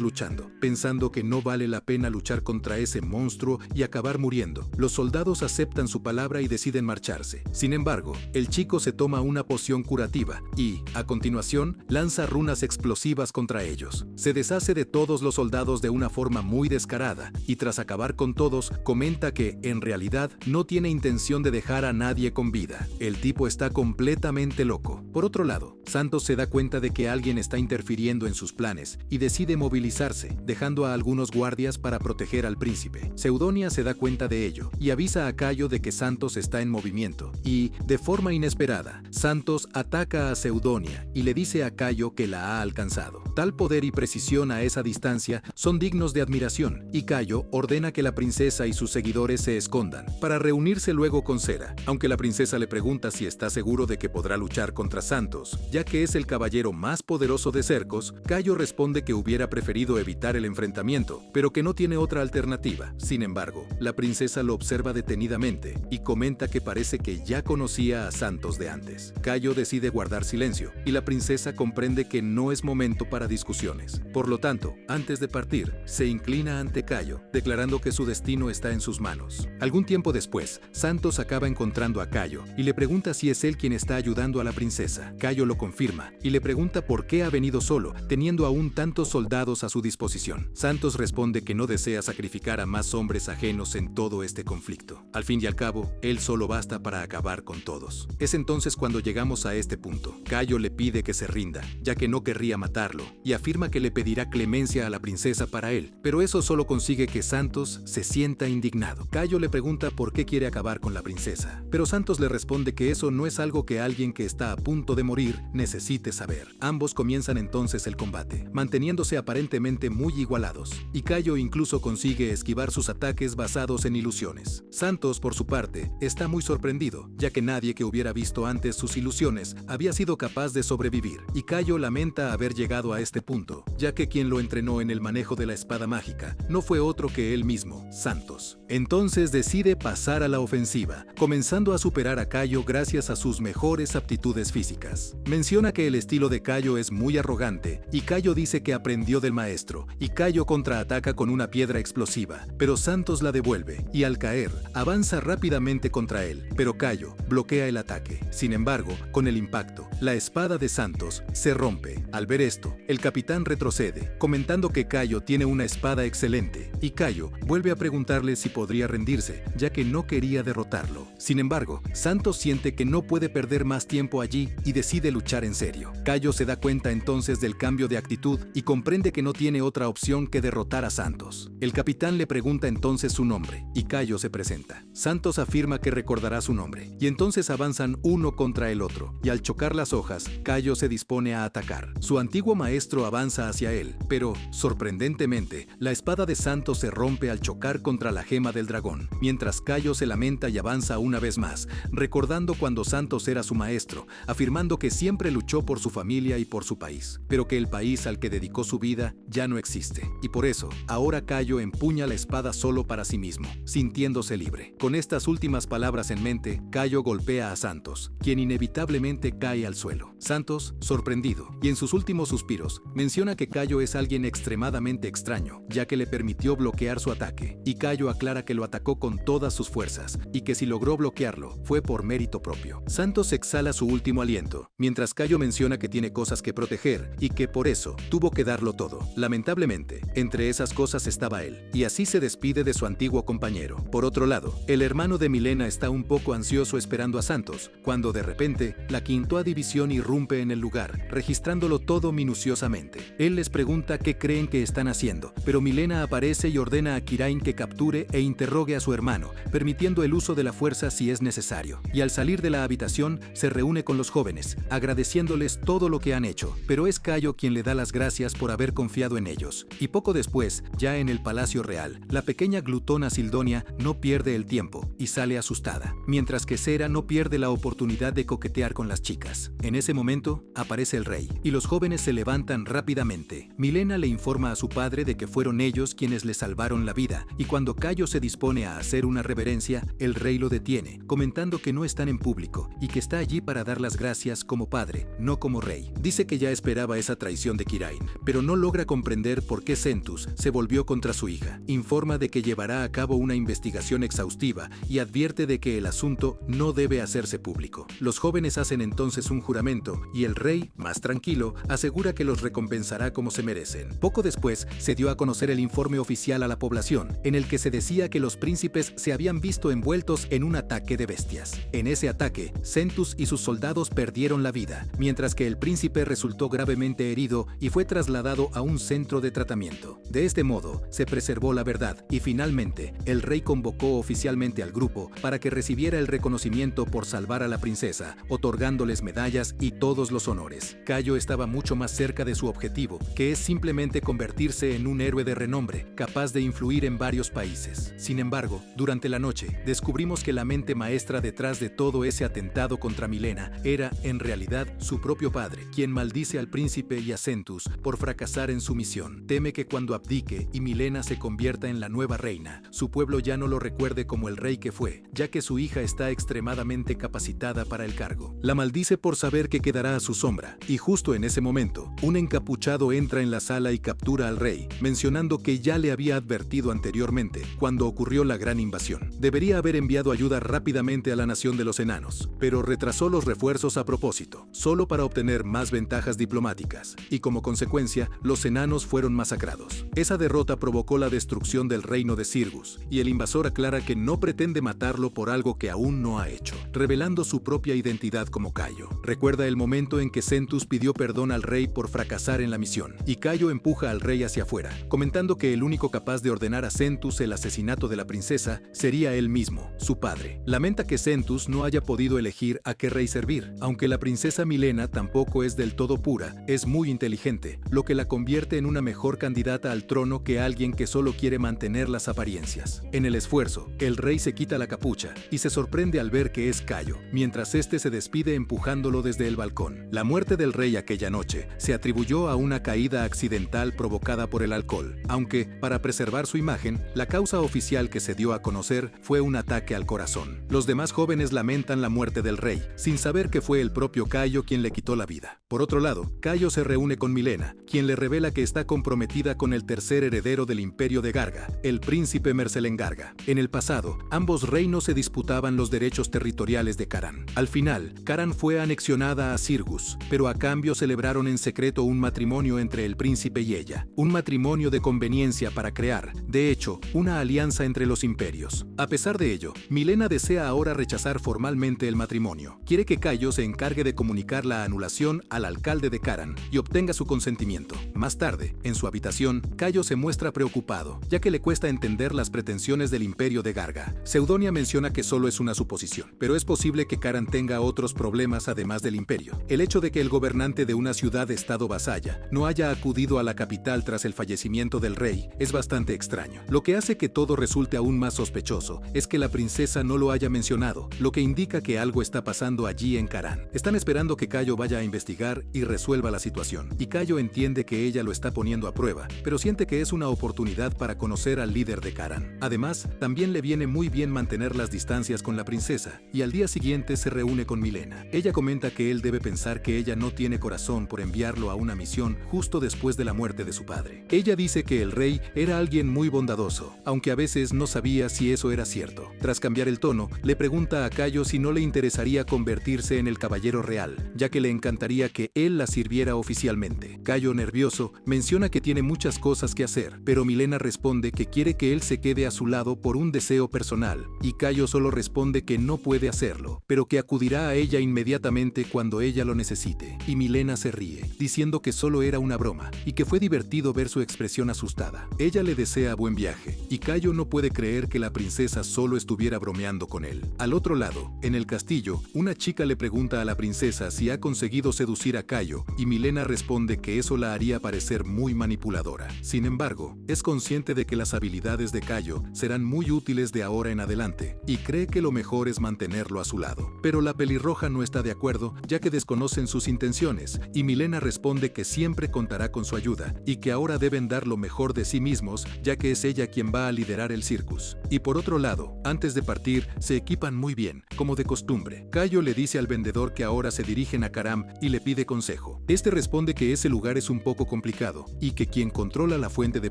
Speaker 1: luchando, pensando que no vale la pena luchar contra ese monstruo y acabar muriendo. Los soldados aceptan su palabra y deciden marcharse. Sin embargo, el chico se toma una poción curativa y, a continuación, lanza runas explosivas contra ellos. Se deshace de todos los soldados de una forma muy descarada y tras acabar con todos, comenta que, en realidad, no tiene intención de dejar a nadie con vida. El tipo está completamente loco. Por otro lado, Santos se da cuenta de que alguien está interfiriendo en sus planes y decide movilizarse, dejando a algunos guardias para proteger al príncipe. Seudonia se da cuenta de ello y avisa a Cayo de que Santos está en movimiento y, de forma inesperada, Santos ataca a Seudonia y le dice a Cayo que la ha alcanzado. Tal poder y precisión a esa distancia son dignos de admiración y Cayo ordena que la princesa y sus seguidores se escondan para reunirse luego con Cera. Aunque la princesa le pregunta si está seguro de que podrá luchar contra Santos, ya que es el caballero más poderoso de Cercos, Cayo responde que hubiera preferido evitar el enfrentamiento, pero que no tiene otra alternativa. Sin embargo, la princesa lo observa detenidamente y comenta que parece que ya conocía a Santos de antes. Cayo decide guardar silencio y la princesa comprende que no es momento para discusiones. Por lo tanto, antes de partir, se inclina ante Cayo, declarando que su destino está en sus manos. Algún tiempo después, Santos acaba encontrando a Cayo y le pregunta si es él quien está ayudando a la princesa. Cayo lo confirma y le pregunta por qué ha venido solo, teniendo aún tantos soldados a su disposición. Santos responde que no desea sacrificar a más hombres ajenos en todo este conflicto. Al fin y al cabo, él solo basta para acabar con todos. Es entonces cuando llegamos a este punto. Cayo le pide que se rinda, ya que no querría matarlo, y afirma que le pedirá clemencia a la princesa para él, pero eso solo consigue que Santos se sienta indignado. Cayo le pregunta por qué quiere acabar con la princesa, pero Santos le responde que eso no es algo que alguien que está a punto de morir necesite saber. Ambos comienzan entonces el combate, manteniéndose aparentemente muy igualados, y Cayo incluso consigue esquivar sus ataques basados en ilusiones. Santos, por su parte, está muy sorprendido, ya que nadie que hubiera visto antes sus ilusiones había sido capaz de sobrevivir, y Cayo lamenta haber llegado a este punto, ya que quien lo entrenó en el manejo de la espada mágica no fue otro que él mismo, Santos. Entonces decide pasar a la ofensiva, comenzando a superar a Cayo gracias a sus mejores aptitudes físicas. Menciona que el estilo de Cayo es muy arrogante, y Cayo dice que aprendió del maestro, y Cayo contraataca con una piedra explosiva, pero Santos la devuelve, y al caer, avanza rápidamente contra él, pero Cayo bloquea el ataque. Sin embargo, con el impacto, la espada de Santos se rompe. Al ver esto, el capitán retrocede, comentando que Cayo tiene una espada excelente, y Cayo vuelve a preguntarle si podría rendirse, ya que no quería derrotarlo. Sin embargo, Santos siente que no puede perder más tiempo allí y decide luchar en serio. Cayo se da cuenta entonces del cambio de actitud y comprende que no tiene otra opción que derrotar a Santos. El capitán le pregunta entonces su nombre, y Cayo se presenta. Santos afirma que recordará su nombre, y entonces avanzan uno contra el otro, y al chocar las hojas, Cayo se dispone a atacar. Su antiguo maestro avanza hacia él, pero, sorprendentemente, la espada de Santos se rompe al chocar contra la gema del dragón, mientras Cayo se lamenta y avanza una vez más, recordando cuando Santos era su maestro, afirmando que siempre luchó por su familia y por su país, pero que el país al que dedicó su vida ya no existe, y por eso, ahora Cayo empuña la espada solo para sí mismo, sintiéndose libre. Con estas últimas palabras en mente, Cayo golpea a Santos, quien inevitablemente cae al suelo. Santos, sorprendido, y en sus últimos suspiros, menciona que Cayo es alguien extremadamente extraño, ya que le permitió bloquear su ataque, y Cayo aclara que lo atacó con todas sus fuerzas, y que si logró bloquearlo, fue por mérito propio. Santos exhala su último aliento, mientras Cayo menciona que tiene cosas que proteger, y que por eso, tuvo que darlo todo. Lamentablemente, entre esas cosas estaba él, y así se despide de su antiguo compañero. Por otro lado, el hermano de Milena está un poco ansioso esperando a Santos, cuando de repente, la quinta división irrumpe en el lugar, registrándolo todo minuciosamente. Él les pregunta qué creen que están haciendo, pero Milena aparece y ordena a Kirain que capture e interrogue a su hermano, permitiendo el uso de la fuerza si es necesario. Y al salir de la habitación, se reúne con los jóvenes, agradeciéndoles todo lo que han hecho, pero es Cayo Cayo quien le da las gracias por haber confiado en ellos. Y poco después, ya en el Palacio Real, la pequeña glutona Sildonia no pierde el tiempo y sale asustada, mientras que Cera no pierde la oportunidad de coquetear con las chicas. En ese momento, aparece el rey, y los jóvenes se levantan rápidamente. Milena le informa a su padre de que fueron ellos quienes le salvaron la vida, y cuando Cayo se dispone a hacer una reverencia, el rey lo detiene, comentando que no están en público y que está allí para dar las gracias como padre, no como rey. Dice que ya esperaba esa traición de Kirain, pero no logra comprender por qué Centus se volvió contra su hija. Informa de que llevará a cabo una investigación exhaustiva y advierte de que el asunto no debe hacerse público. Los jóvenes hacen entonces un juramento y el rey, más tranquilo, asegura que los recompensará como se merecen. Poco después se dio a conocer el informe oficial a la población, en el que se decía que los príncipes se habían visto envueltos en un ataque de bestias. En ese ataque, Centus y sus soldados perdieron la vida, mientras que el príncipe resultó gravemente herido y fue trasladado a un centro de tratamiento. De este modo, se preservó la verdad y finalmente, el rey convocó oficialmente al grupo para que recibiera el reconocimiento por salvar a la princesa, otorgándoles medallas y todos los honores. Cayo estaba mucho más cerca de su objetivo, que es simplemente convertirse en un héroe de renombre, capaz de influir en varios países. Sin embargo, durante la noche, descubrimos que la mente maestra detrás de todo ese atentado contra Milena era, en realidad, su propio padre, quien maldice al príncipe y a Centus por fracasar en su misión. Teme que cuando abdique y Milena se convierta en la nueva reina, su pueblo ya no lo recuerde como el rey que fue, ya que su hija está extremadamente capacitada para el cargo. La maldice por saber que quedará a su sombra, y justo en ese momento, un encapuchado entra en la sala y captura al rey, mencionando que ya le había advertido anteriormente, cuando ocurrió la gran invasión. Debería haber enviado ayuda rápidamente a la nación de los enanos, pero retrasó los refuerzos a propósito, solo para obtener más ventajas diplomáticas, y como consecuencia, los enanos fueron masacrados. Esa derrota provocó la destrucción del reino de Sirgus, y el invasor aclara que no pretende matarlo por algo que aún no ha hecho, revelando su propia identidad como Cayo. Recuerda el momento en que Centus pidió perdón al rey por fracasar en la misión, y Cayo empuja al rey hacia afuera, comentando que el único capaz de ordenar a Centus el asesinato de la princesa sería él mismo, su padre. Lamenta que Centus no haya podido elegir a qué rey servir. Aunque la princesa Milena tampoco es del todo pura, es muy inteligente, lo que la convierte en una mejor candidata al trono que alguien que solo quiere mantener las apariencias. En el esfuerzo, el rey se quita la capucha y se sorprende al ver que es Cayo, mientras este se despide empujándolo desde el balcón. La muerte del rey aquella noche se atribuyó a una caída accidental provocada por el alcohol, aunque, para preservar su imagen, la causa oficial que se dio a conocer fue un ataque al corazón. Los demás jóvenes lamentan la muerte del rey, sin saber que fue el propio Cayo quien le quitó la vida. Por otro lado, Cayo se reúne con Milena, quien le revela que está comprometida con el tercer heredero del imperio de Garga, el príncipe Merselengarga. En el pasado, ambos reinos se disputaban los derechos territoriales de Caran. Al final, Caran fue anexionada a Sirgus, pero a cambio celebraron en secreto un matrimonio entre el príncipe y ella, un matrimonio de conveniencia para crear, de hecho, una alianza entre los imperios. A pesar de ello, Milena desea ahora rechazar formalmente el matrimonio. Quiere que Cayo se encargue de comunicar la anulación al alcalde de Caran y obtenga su consentimiento. Más tarde, en su habitación, Cayo se muestra preocupado, ya que le cuesta entender las pretensiones del imperio de Garga. Seudonia menciona que solo es una suposición, pero es posible que Caran tenga otros problemas además del imperio. El hecho de que el gobernante de una ciudad-estado vasalla no haya acudido a la capital tras el fallecimiento del rey es bastante extraño. Lo que hace que todo resulte aún más sospechoso es que la princesa no lo haya mencionado, lo que indica que algo está pasando allí en Caran. Están esperando que Cayo vaya a investigar y resuelva la situación, y Cayo entiende que ella lo está poniendo a prueba, pero siente que es una oportunidad para conocer al líder de Caran. Además, también le viene muy bien mantener las distancias con la princesa, y al día siguiente se reúne con Milena. Ella comenta que él debe pensar que ella no tiene corazón por enviarlo a una misión justo después de la muerte de su padre. Ella dice que el rey era alguien muy bondadoso, aunque a veces no sabía si eso era cierto. Tras cambiar el tono, le pregunta a Cayo si no le interesaría convertirse en el caballero real, ya que le encantaría que él la sirviera oficialmente. Cayo, nervioso, menciona que tiene muchas cosas que hacer, pero Milena responde que quiere que él se quede a su lado por un deseo personal, y Cayo solo responde que no puede hacerlo, pero que acudirá a ella inmediatamente cuando ella lo necesite. Y Milena se ríe, diciendo que solo era una broma, y que fue divertido ver su expresión asustada. Ella le desea buen viaje, y Cayo no puede creer que la princesa solo estuviera bromeando con él. Al otro lado, en el castillo, una chica le pregunta a la princesa si ha conseguido seducir seducir a Cayo, y Milena responde que eso la haría parecer muy manipuladora. Sin embargo, es consciente de que las habilidades de Cayo serán muy útiles de ahora en adelante, y cree que lo mejor es mantenerlo a su lado. Pero la pelirroja no está de acuerdo, ya que desconocen sus intenciones, y Milena responde que siempre contará con su ayuda, y que ahora deben dar lo mejor de sí mismos, ya que es ella quien va a liderar el circus. Y por otro lado, antes de partir, se equipan muy bien, como de costumbre. Cayo le dice al vendedor que ahora se dirigen a Karam y le pide consejo. Este responde que ese lugar es un poco complicado, y que quien controla la fuente de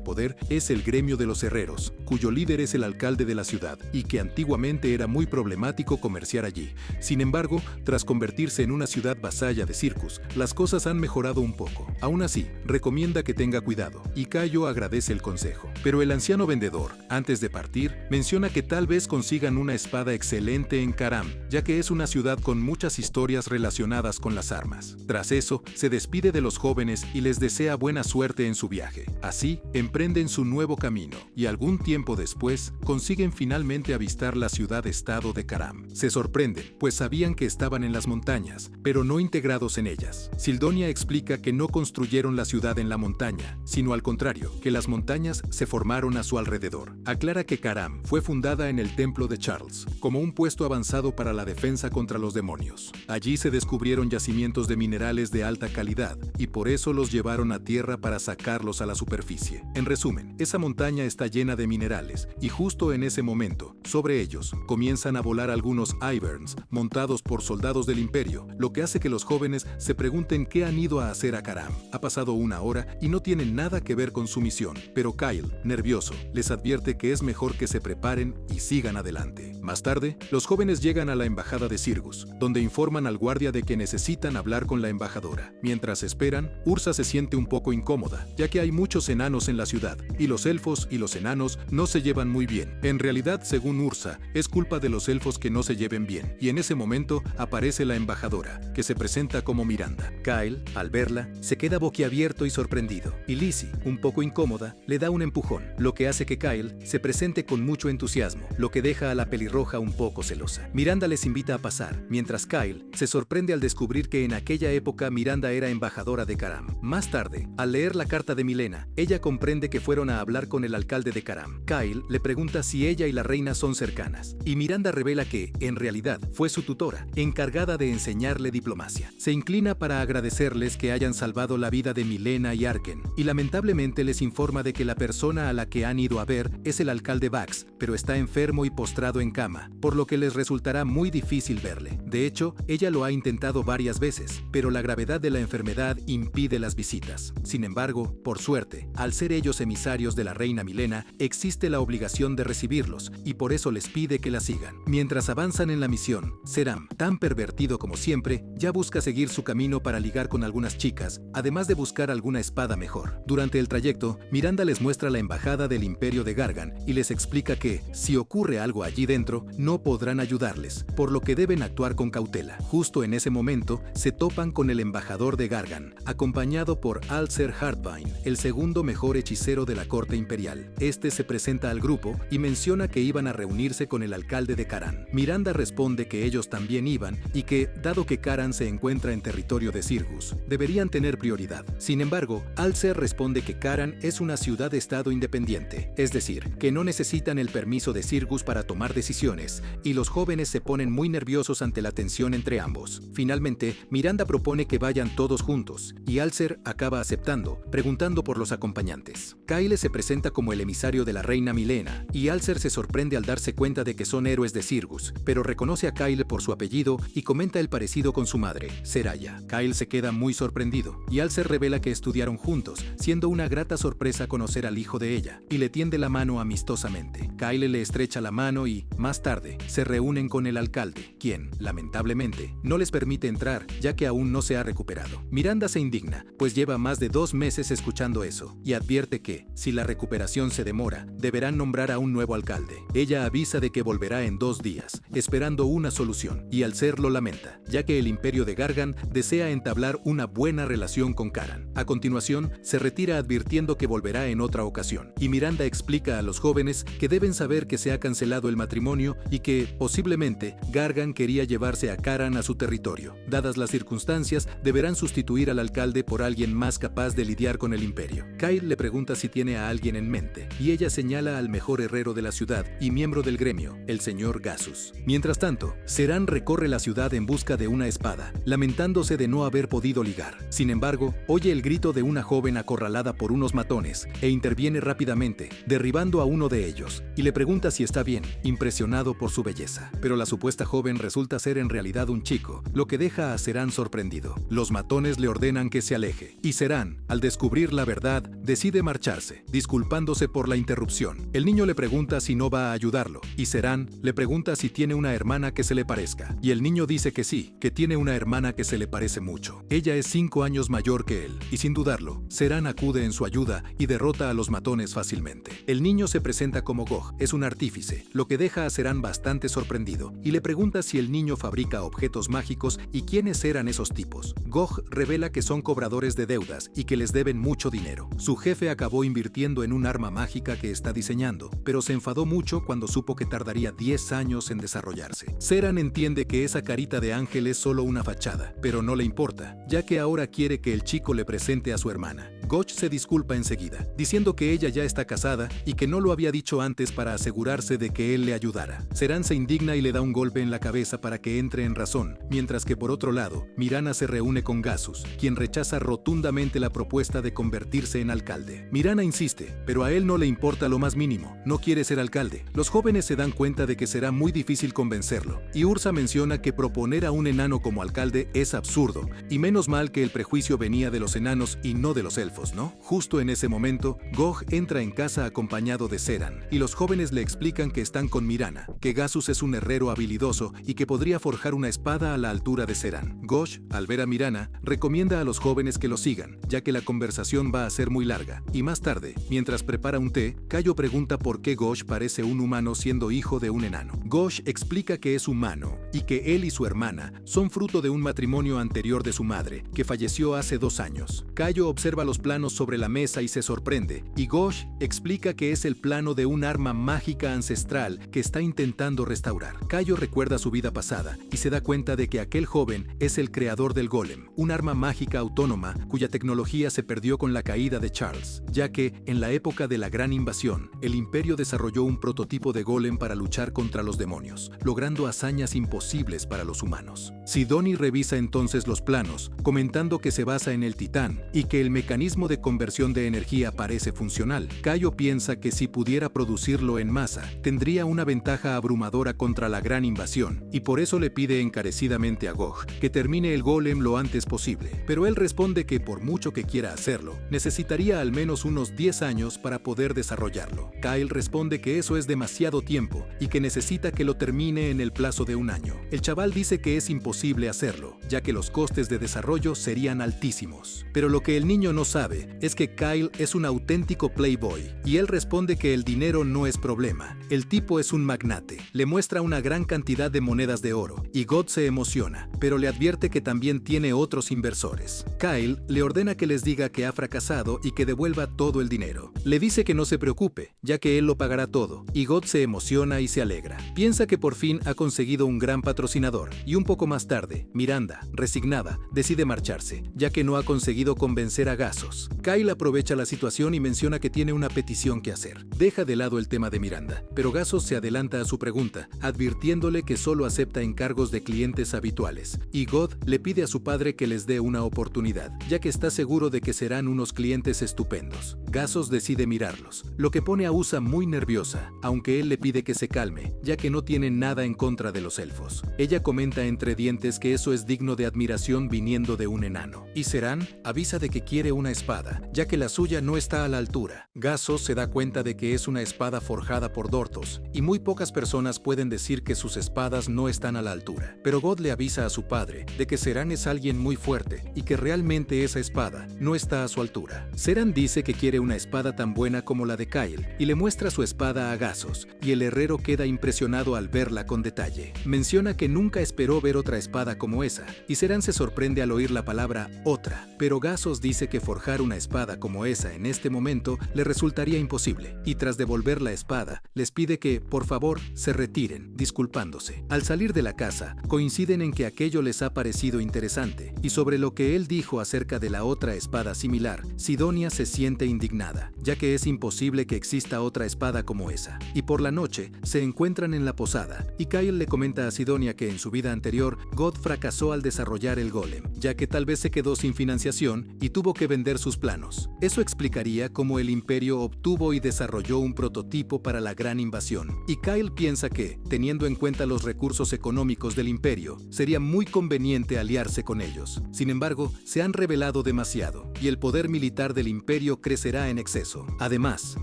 Speaker 1: poder es el gremio de los herreros, cuyo líder es el alcalde de la ciudad, y que antiguamente era muy problemático comerciar allí. Sin embargo, tras convertirse en una ciudad vasalla de circus, las cosas han mejorado un poco. Aún así, recomienda que tenga cuidado, y Cayo agradece el consejo. Pero el anciano vendedor, antes de partir, menciona que tal vez consigan una espada excelente en Karam, ya que es una ciudad con muchas historias relacionadas con las armas. Tras eso, se despide de los jóvenes y les desea buena suerte en su viaje. Así, emprenden su nuevo camino, y algún tiempo después, consiguen finalmente avistar la ciudad-estado de Karam. Se sorprenden, pues sabían que estaban en las montañas, pero no integrados en ellas. Sildonia explica que no construyeron la ciudad en la montaña, sino al contrario, que las montañas se formaron a su alrededor. Aclara que Karam fue fundada en el templo de Charles, como un puesto avanzado para la defensa contra los demonios. Allí se descubrieron yacimientos de minerales de alta calidad, y por eso los llevaron a tierra para sacarlos a la superficie. En resumen, esa montaña está llena de minerales, y justo en ese momento, sobre ellos, comienzan a volar algunos Ivers, montados por soldados del Imperio, lo que hace que los jóvenes se pregunten qué han ido a hacer a Karam. Ha pasado una hora y no tienen nada que ver con su misión, pero Kyle, nervioso, les advierte que es mejor que se preparen y sigan adelante. Más tarde, los jóvenes llegan a la embajada de Cirgus, donde informan al guardia de que necesitan hablar con la embajadora. Mientras esperan, Ursa se siente un poco incómoda, ya que hay muchos enanos en la ciudad, y los elfos y los enanos no se llevan muy bien. En realidad, según Ursa, es culpa de los elfos que no se lleven bien, y en ese momento aparece la embajadora, que se presenta como Miranda. Kyle, al verla, se queda boquiabierto y sorprendido, y Lizzie, un poco incómoda, le da un empujón, lo que hace que Kyle se presente con mucho entusiasmo, lo que deja a la pelirroja un poco celosa. Miranda les invita a pasar, mientras Kyle se sorprende al descubrir que en aquella época Miranda era embajadora de Karam. Más tarde, al leer la carta de Milena, ella comprende que fueron a hablar con el alcalde de Karam. Kyle le pregunta si ella y la reina son cercanas, y Miranda revela que, en realidad, fue su tutora, encargada de enseñarle diplomacia. Se inclina para agradecerles que hayan salvado la vida de Milena y Arken, y lamentablemente les informa de que la persona a la que han ido a ver es el alcalde Bax, pero está enfermo y postrado en cama, por lo que les resultará muy difícil verle. De hecho, ella lo ha intentado varias veces, pero la gravedad de la enfermedad impide las visitas. Sin embargo, por suerte, al ser ellos emisarios de la reina Milena, existe la obligación de recibirlos, y por eso les pide que la sigan. Mientras avanzan en la misión, Seram, tan pervertido como siempre, ya busca seguir su camino para ligar con algunas chicas, además de buscar alguna espada mejor. Durante el trayecto, Miranda les muestra la embajada del Imperio de Gargan y les explica que, si ocurre algo allí dentro, no podrán ayudarles, por lo que deben actuar con cautela. Justo en ese momento, se topan con el embajador de Gargan, acompañado por Alcer Hardvine, el segundo mejor hechicero de la corte imperial. Este se presenta al grupo y menciona que iban a reunirse con el alcalde de Karan. Miranda responde que ellos también iban y que, dado que Karan se encuentra en territorio de Cirgus, deberían tener prioridad. Sin embargo, Alcer responde que Karan es una ciudad-estado independiente, es decir, que no necesitan el permiso de Cirgus para tomar decisiones, y los jóvenes se ponen muy nerviosos ante la tensión entre ambos. Finalmente, Miranda propone que vayan todos juntos, y Alcer acaba aceptando, preguntando por los acompañantes. Kyle se presenta como el emisario de la reina Milena, y Alcer se sorprende al darse cuenta de que son héroes de Cirgus, pero reconoce a Kyle por su apellido y comenta el parecido con su madre, Seraya. Kyle se queda muy sorprendido, y Alcer revela que estudiaron juntos, siendo una grata sorpresa conocer al hijo de ella, y le tiende la mano amistosamente. Kyle le estrecha la mano y, más tarde, se reúnen con el alcalde, quien, lamentablemente, no les permite entrar, ya que aún no se ha recuperado. Miranda se indigna, pues lleva más de 2 meses escuchando eso, y advierte que, si la recuperación se demora, deberán nombrar a un nuevo alcalde. Ella avisa de que volverá en 2 días, esperando una solución, y Alcer lo lamenta, ya que el Imperio de Gargan desea entablar una buena relación con Karan. A continuación, se retira advirtiendo que volverá en otra ocasión, y Miranda explica a los jóvenes que deben saber que se ha cancelado el matrimonio matrimonio y que, posiblemente, Gargan quería llevarse a Karan a su territorio. Dadas las circunstancias, deberán sustituir al alcalde por alguien más capaz de lidiar con el imperio. Kyle le pregunta si tiene a alguien en mente, y ella señala al mejor herrero de la ciudad y miembro del gremio, el señor Gasus. Mientras tanto, Seran recorre la ciudad en busca de una espada, lamentándose de no haber podido ligar. Sin embargo, oye el grito de una joven acorralada por unos matones e interviene rápidamente, derribando a uno de ellos, y le pregunta si está bien, impresionado por su belleza. Pero la supuesta joven resulta ser en realidad un chico, lo que deja a Seran sorprendido. Los matones le ordenan que se aleje, y Seran, al descubrir la verdad, decide marcharse, disculpándose por la interrupción. El niño le pregunta si no va a ayudarlo, y Seran le pregunta si tiene una hermana que se le parezca, y el niño dice que sí, que tiene una hermana que se le parece mucho. Ella es 5 años mayor que él, y sin dudarlo, Seran acude en su ayuda y derrota a los matones fácilmente. El niño se presenta como Gog, es un artífice, lo que deja a Seran bastante sorprendido, y le pregunta si el niño fabrica objetos mágicos y quiénes eran esos tipos. Gog revela que son cobradores de deudas y que les deben mucho dinero. Su jefe acabó invirtiendo en un arma mágica que está diseñando, pero se enfadó mucho cuando supo que tardaría 10 años en desarrollarse. Seran entiende que esa carita de ángel es solo una fachada, pero no le importa, ya que ahora quiere que el chico le presente a su hermana. Gotch se disculpa enseguida, diciendo que ella ya está casada y que no lo había dicho antes para asegurarse de que él le ayudara. Seran se indigna y le da un golpe en la cabeza para que entre en razón, mientras que por otro lado, Mirana se reúne con Gasus, quien rechaza rotundamente la propuesta de convertirse en alcalde. Mirana insiste, pero a él no le importa lo más mínimo, no quiere ser alcalde. Los jóvenes se dan cuenta de que será muy difícil convencerlo, y Ursa menciona que proponer a un enano como alcalde es absurdo, y menos mal que el prejuicio venía de los enanos y no de los elfos, ¿no? Justo en ese momento, Gog entra en casa acompañado de Seran, y los jóvenes le explican que están con Mirana, que Gasus es un herrero habilidoso y que podría forjar una espada a la altura de Seran. Gog, al ver a Mirana, recomienda a los jóvenes que lo sigan, ya que la conversación va a ser muy larga, y más tarde, mientras prepara un té, Cayo pregunta por qué Gog parece un humano siendo hijo de un enano. Gog explica que es humano, y que él y su hermana son fruto de un matrimonio anterior de su madre, que falleció hace 2 años. Cayo observa los planos sobre la mesa y se sorprende, y Gog explica que es el plano de un arma mágica ancestral que está intentando restaurar. Cayo recuerda su vida pasada y se da cuenta de que aquel joven es el creador del golem, un arma mágica autónoma cuya tecnología se perdió con la caída de Charles, ya que, en la época de la Gran Invasión, el Imperio desarrolló un prototipo de golem para luchar contra los demonios, logrando hazañas imposibles para los humanos. Sidoni revisa entonces los planos, comentando que se basa en el titán y que el mecanismo de conversión de energía parece funcional. Cayo piensa que si pudiera producirlo en masa, tendría una ventaja abrumadora contra la Gran Invasión, y por eso le pide encarecidamente a Gog que termine el golem lo antes posible. Pero él responde que por mucho que quiera hacerlo, necesitaría al menos unos 10 años para poder desarrollarlo. Kyle responde que eso es demasiado tiempo y que necesita que lo termine en el plazo de 1 año. El chaval dice que es imposible hacerlo, ya que los costes de desarrollo serían altísimos. Pero lo que el niño no sabe es que Kyle es un auténtico playboy, y él responde que el dinero no es problema. El tipo es un magnate, le muestra una gran cantidad de monedas de oro, y God se emociona, pero le advierte que también tiene otros inversores. Kyle le ordena que les diga que ha fracasado y que devuelva todo el dinero. Le dice que no se preocupe, ya que él lo pagará todo, y God se emociona y se alegra. Piensa que por fin ha conseguido un gran patrocinador, y un poco más tarde, Miranda, resignada, decide marcharse, ya que no ha conseguido convencer a Gasos. Kyle aprovecha la situación y menciona que tiene una petición que hacer. Deja de lado el tema de Miranda, pero Gasos se adelanta a su pregunta, advirtiéndole que solo acepta encargos de clientes habituales, y God le pide a su padre que les dé una oportunidad, ya que está seguro de que serán unos clientes estupendos. Gasos decide mirarlos, lo que pone a Usa muy nerviosa, aunque él le pide que se calme, ya que no tiene nada en contra de los elfos. Ella comenta entre dientes que eso es digno de admiración viniendo de un enano. Y Seran avisa de que quiere una espada, ya que la suya no está a la altura. Gasos se da cuenta de que es una espada forjada por Dortos, y muy pocas personas pueden decir que sus espadas no están a la altura. Pero God le avisa a su padre de que Seran es alguien muy fuerte y que realmente esa espada no está a su altura. Seran dice que quiere una espada tan buena como la de Kyle y le muestra su espada a Gasos, y el herrero queda impresionado al verla con detalle. Menciona que nunca esperó ver otra espada como esa, y Seran se sorprende al oír la palabra otra, pero Gasos dice que forjar forjar una espada como esa en este momento le resultaría imposible, y tras devolver la espada, les pide que, por favor, se retiren, disculpándose. Al salir de la casa, coinciden en que aquello les ha parecido interesante, y sobre lo que él dijo acerca de la otra espada similar, Sidonia se siente indignada, ya que es imposible que exista otra espada como esa. Y por la noche, se encuentran en la posada, y Kyle le comenta a Sidonia que en su vida anterior, God fracasó al desarrollar el golem, ya que tal vez se quedó sin financiación y tuvo que vender sus planos. Eso explicaría cómo el Imperio obtuvo y desarrolló un prototipo para la gran invasión, y Kyle piensa que, teniendo en cuenta los recursos económicos del Imperio, sería muy conveniente aliarse con ellos. Sin embargo, se han revelado demasiado, y el poder militar del Imperio crecerá en exceso. Además,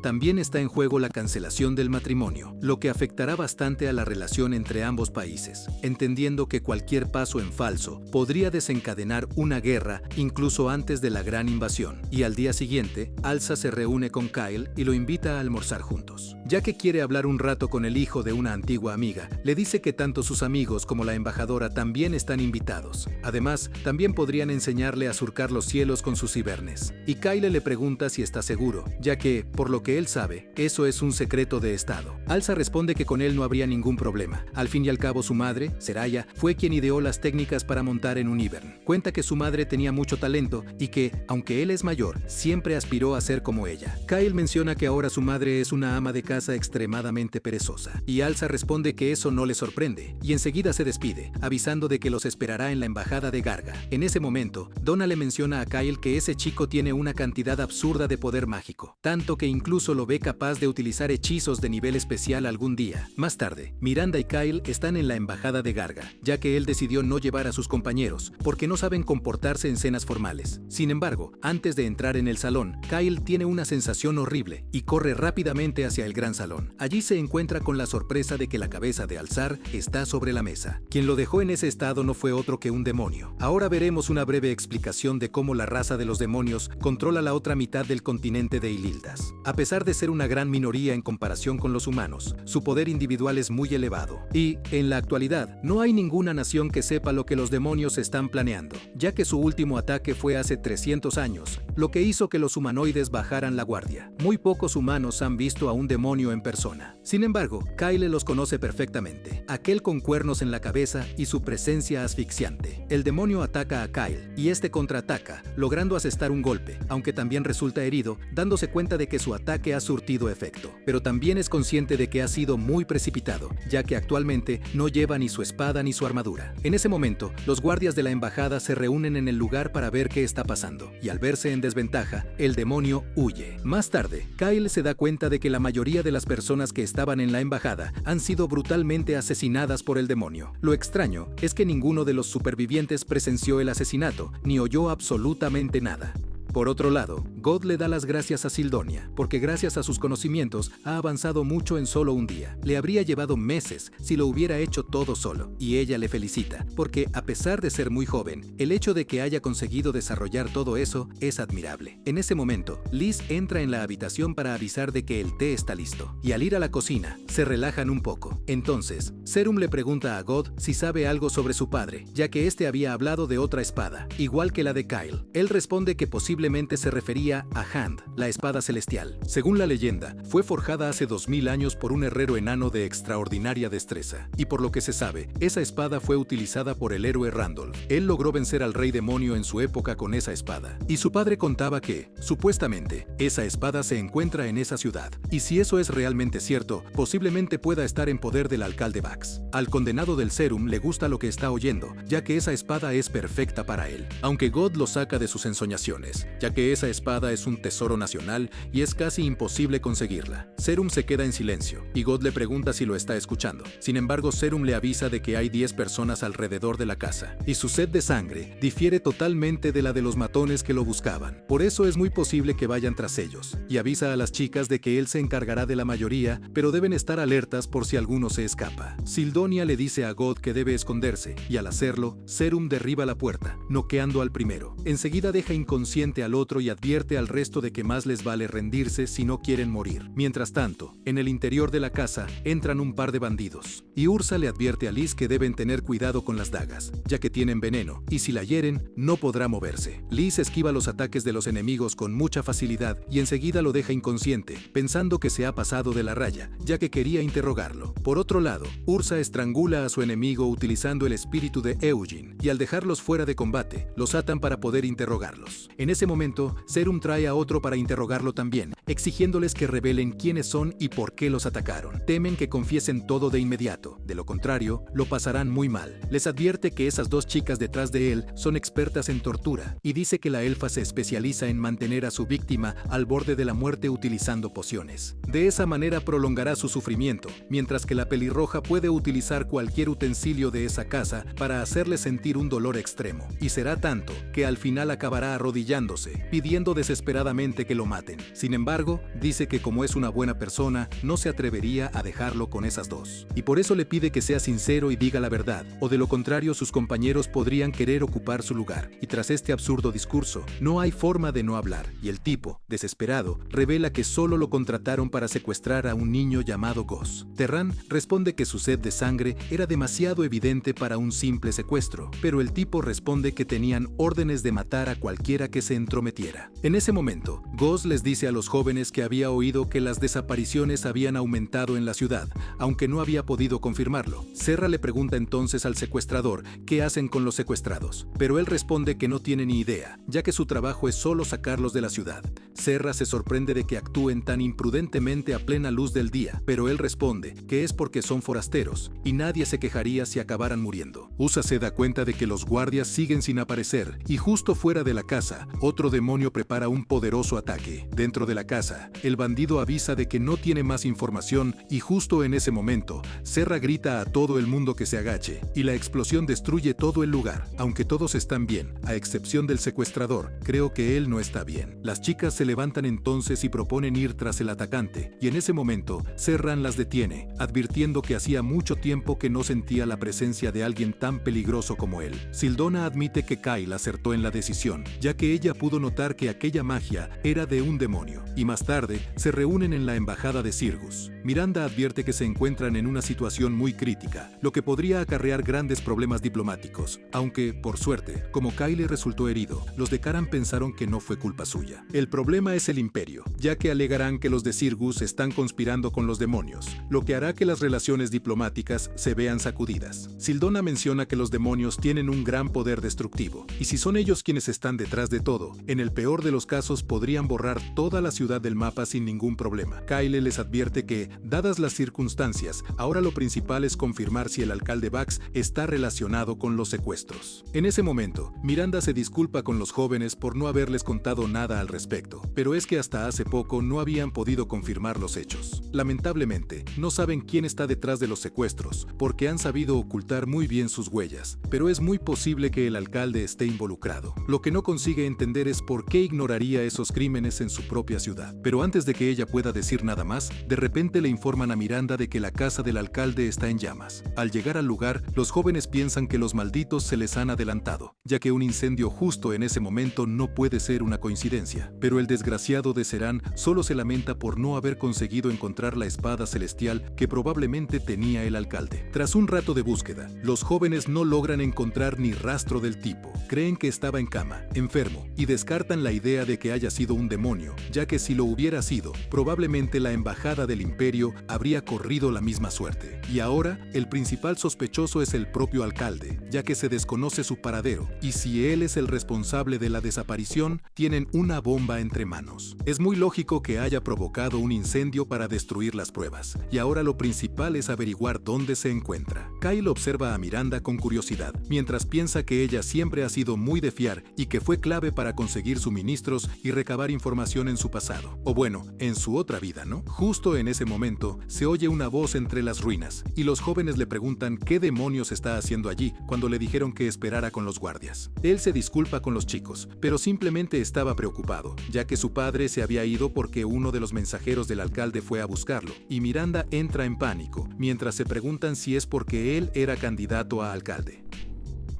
Speaker 1: también está en juego la cancelación del matrimonio, lo que afectará bastante a la relación entre ambos países, entendiendo que cualquier paso en falso podría desencadenar una guerra incluso antes de la gran invasión. Y al día siguiente, Alza se reúne con Kyle y lo invita a almorzar juntos. Ya que quiere hablar un rato con el hijo de una antigua amiga, le dice que tanto sus amigos como la embajadora también están invitados. Además, también podrían enseñarle a surcar los cielos con sus cibernes. Y Kyle le pregunta si está seguro, ya que, por lo que él sabe, eso es un secreto de estado. Alza responde que con él no habría ningún problema. Al fin y al cabo, su madre, Seraya, fue quien ideó las técnicas para montar en un Ivern. Cuenta que su madre tenía mucho talento y que, aunque él es mayor, siempre aspiró a ser como ella. Kyle menciona que ahora su madre es una ama de casa extremadamente perezosa, y Alza responde que eso no le sorprende, y enseguida se despide, avisando de que los esperará en la embajada de Garga. En ese momento, Donna le menciona a Kyle que ese chico tiene una cantidad absurda de poder mágico, tanto que incluso lo ve capaz de utilizar hechizos de nivel especial algún día. Más tarde, Miranda y Kyle están en la embajada de Garga, ya que él decidió no llevar a sus compañeros, porque no saben comportarse en cenas formales. Sin embargo, antes de entrar en el salón, Kyle tiene una sensación horrible y corre rápidamente hacia el gran salón. Allí se encuentra con la sorpresa de que la cabeza de Alzar está sobre la mesa. Quien lo dejó en ese estado no fue otro que un demonio. Ahora veremos una breve explicación de cómo la raza de los demonios controla la otra mitad del continente de Ilildas. A pesar de ser una gran minoría en comparación con los humanos, su poder individual es muy elevado. Y, en la actualidad, no hay ninguna nación que sepa lo que los demonios están planeando, ya que su último ataque fue hace 300 años, lo que hizo que los humanoides bajaran la guardia. Muy pocos humanos han visto a un demonio en persona. Sin embargo, Kyle los conoce perfectamente, aquel con cuernos en la cabeza y su presencia asfixiante. El demonio ataca a Kyle, y este contraataca, logrando asestar un golpe, aunque también resulta herido, dándose cuenta de que su ataque ha surtido efecto. Pero también es consciente de que ha sido muy precipitado, ya que actualmente no lleva ni su espada ni su armadura. En ese momento, los guardias de la embajada se reúnen en el lugar para ver qué está pasando, y al verse en desventaja, el demonio huye. Más tarde, Kyle se da cuenta de que la mayoría de las personas que estaban en la embajada han sido brutalmente asesinadas por el demonio. Lo extraño es que ninguno de los supervivientes presenció el asesinato, ni oyó absolutamente nada. Por otro lado, God le da las gracias a Sidonia, porque gracias a sus conocimientos ha avanzado mucho en solo un día. Le habría llevado meses si lo hubiera hecho todo solo, y ella le felicita, porque a pesar de ser muy joven, el hecho de que haya conseguido desarrollar todo eso es admirable. En ese momento, Liz entra en la habitación para avisar de que el té está listo, y al ir a la cocina, se relajan un poco. Entonces, Serum le pregunta a God si sabe algo sobre su padre, ya que este había hablado de otra espada, igual que la de Kyle. Él responde que posiblemente se refería a Hand, la espada celestial. Según la leyenda, fue forjada hace 2000 años por un herrero enano de extraordinaria destreza, y por lo que se sabe, esa espada fue utilizada por el héroe Randolph. Él logró vencer al rey demonio en su época con esa espada, y su padre contaba que, supuestamente, esa espada se encuentra en esa ciudad, y si eso es realmente cierto, posiblemente pueda estar en poder del alcalde Vax. Al condenado del Serum le gusta lo que está oyendo, ya que esa espada es perfecta para él, aunque God lo saca de sus ensoñaciones, ya que esa espada es un tesoro nacional y es casi imposible conseguirla. Serum se queda en silencio, y God le pregunta si lo está escuchando. Sin embargo, Serum le avisa de que hay 10 personas alrededor de la casa, y su sed de sangre difiere totalmente de la de los matones que lo buscaban. Por eso es muy posible que vayan tras ellos, y avisa a las chicas de que él se encargará de la mayoría, pero deben estar alertas por si alguno se escapa. Sidonia le dice a God que debe esconderse, y al hacerlo, Serum derriba la puerta, noqueando al primero. Enseguida deja inconsciente al otro y advierte advierte al resto de que más les vale rendirse si no quieren morir. Mientras tanto, en el interior de la casa entran un par de bandidos, y Ursa le advierte a Liz que deben tener cuidado con las dagas, ya que tienen veneno, y si la hieren, no podrá moverse. Liz esquiva los ataques de los enemigos con mucha facilidad y enseguida lo deja inconsciente, pensando que se ha pasado de la raya, ya que quería interrogarlo. Por otro lado, Ursa estrangula a su enemigo utilizando el espíritu de Eugene, y al dejarlos fuera de combate, los atan para poder interrogarlos. En ese momento, Serum trae a otro para interrogarlo también, exigiéndoles que revelen quiénes son y por qué los atacaron. Temen que confiesen todo de inmediato, de lo contrario, lo pasarán muy mal. Les advierte que esas dos chicas detrás de él son expertas en tortura, y dice que la elfa se especializa en mantener a su víctima al borde de la muerte utilizando pociones. De esa manera prolongará su sufrimiento, mientras que la pelirroja puede utilizar cualquier utensilio de esa casa para hacerle sentir un dolor extremo, y será tanto que al final acabará arrodillándose, pidiendo desesperadamente que lo maten. Sin embargo, dice que como es una buena persona, no se atrevería a dejarlo con esas dos, y por eso le pide que sea sincero y diga la verdad, o de lo contrario sus compañeros podrían querer ocupar su lugar. Y tras este absurdo discurso, no hay forma de no hablar, y el tipo, desesperado, revela que solo lo contrataron para secuestrar a un niño llamado Goz. Terran responde que su sed de sangre era demasiado evidente para un simple secuestro, pero el tipo responde que tenían órdenes de matar a cualquiera que se entrometiera. En ese momento, Goz les dice a los jóvenes que había oído que las desapariciones habían aumentado en la ciudad, aunque no había podido confirmarlo. Serra le pregunta entonces al secuestrador qué hacen con los secuestrados, pero él responde que no tiene ni idea, ya que su trabajo es solo sacarlos de la ciudad. Serra se sorprende de que actúen tan imprudentemente a plena luz del día, pero él responde que es porque son forasteros, y nadie se quejaría si acabaran muriendo. Usa se da cuenta de que los guardias siguen sin aparecer, y justo fuera de la casa, otro demonio prepara un poderoso ataque. Dentro de la casa, el bandido avisa de que no tiene más información, y justo en ese momento, Serra grita a todo el mundo que se agache, y la explosión destruye todo el lugar. Aunque todos están bien, a excepción del secuestrador, creo que él no está bien. Las chicas se levantan entonces y proponen ir tras el atacante, y en ese momento, Serran las detiene, advirtiendo que hacía mucho tiempo que no sentía la presencia de alguien tan peligroso como él. Sildona admite que Kyle acertó en la decisión, ya que ella pudo notar que aquella magia era de un demonio, y más tarde se reúnen en la embajada de Sirgus. Miranda advierte que se encuentran en una situación muy crítica, lo que podría acarrear grandes problemas diplomáticos, aunque, por suerte, como Kyle resultó herido, los de Karan pensaron que no fue culpa suya. El problema es el Imperio, ya que alegarán que los de Sirgus están conspirando con los demonios, lo que hará que las relaciones diplomáticas se vean sacudidas. Sildona menciona que los demonios tienen un gran poder destructivo, y si son ellos quienes están detrás de todo, en el peor de los casos podrían borrar toda la ciudad del mapa sin ningún problema. Kyle les advierte que, dadas las circunstancias, ahora lo principal es confirmar si el alcalde Bax está relacionado con los secuestros. En ese momento, Miranda se disculpa con los jóvenes por no haberles contado nada al respecto, pero es que hasta hace poco no habían podido confirmar los hechos. Lamentablemente, no saben quién está detrás de los secuestros, porque han sabido ocultar muy bien sus huellas, pero es muy posible que el alcalde esté involucrado. Lo que no consigue entender es por qué ignoraría esos crímenes en su propia ciudad. Pero antes de que ella pueda decir nada más, de repente le informan a Miranda de que la casa del alcalde está en llamas. Al llegar al lugar, los jóvenes piensan que los malditos se les han adelantado, ya que un incendio justo en ese momento no puede ser una coincidencia. Pero el desgraciado de Serán solo se lamenta por no haber conseguido encontrar la espada celestial que probablemente tenía el alcalde. Tras un rato de búsqueda, los jóvenes no logran encontrar ni rastro del tipo. Creen que estaba en cama, enfermo, y descartan la idea de que haya sido un demonio, ya que si lo hubiera sido, probablemente la embajada del Imperio habría corrido la misma suerte. Y ahora, el principal sospechoso es el propio alcalde, ya que se desconoce su paradero, y si él es el responsable de la desaparición, tienen una bomba entre manos. Es muy lógico que haya provocado un incendio para destruir las pruebas, y ahora lo principal es averiguar dónde se encuentra. Kyle observa a Miranda con curiosidad, mientras piensa que ella siempre ha sido muy de fiar y que fue clave para conseguir suministros y recabar información en su pasado. O bueno, en su otra vida, ¿no? Justo en ese momento, se oye una voz entre las ruinas, y los jóvenes le preguntan qué demonios está haciendo allí cuando le dijeron que esperara con los guardias. Él se disculpa con los chicos, pero simplemente estaba preocupado, ya que su padre se había ido porque uno de los mensajeros del alcalde fue a buscarlo, y Miranda entra en pánico, mientras se preguntan si es porque él era candidato a alcalde.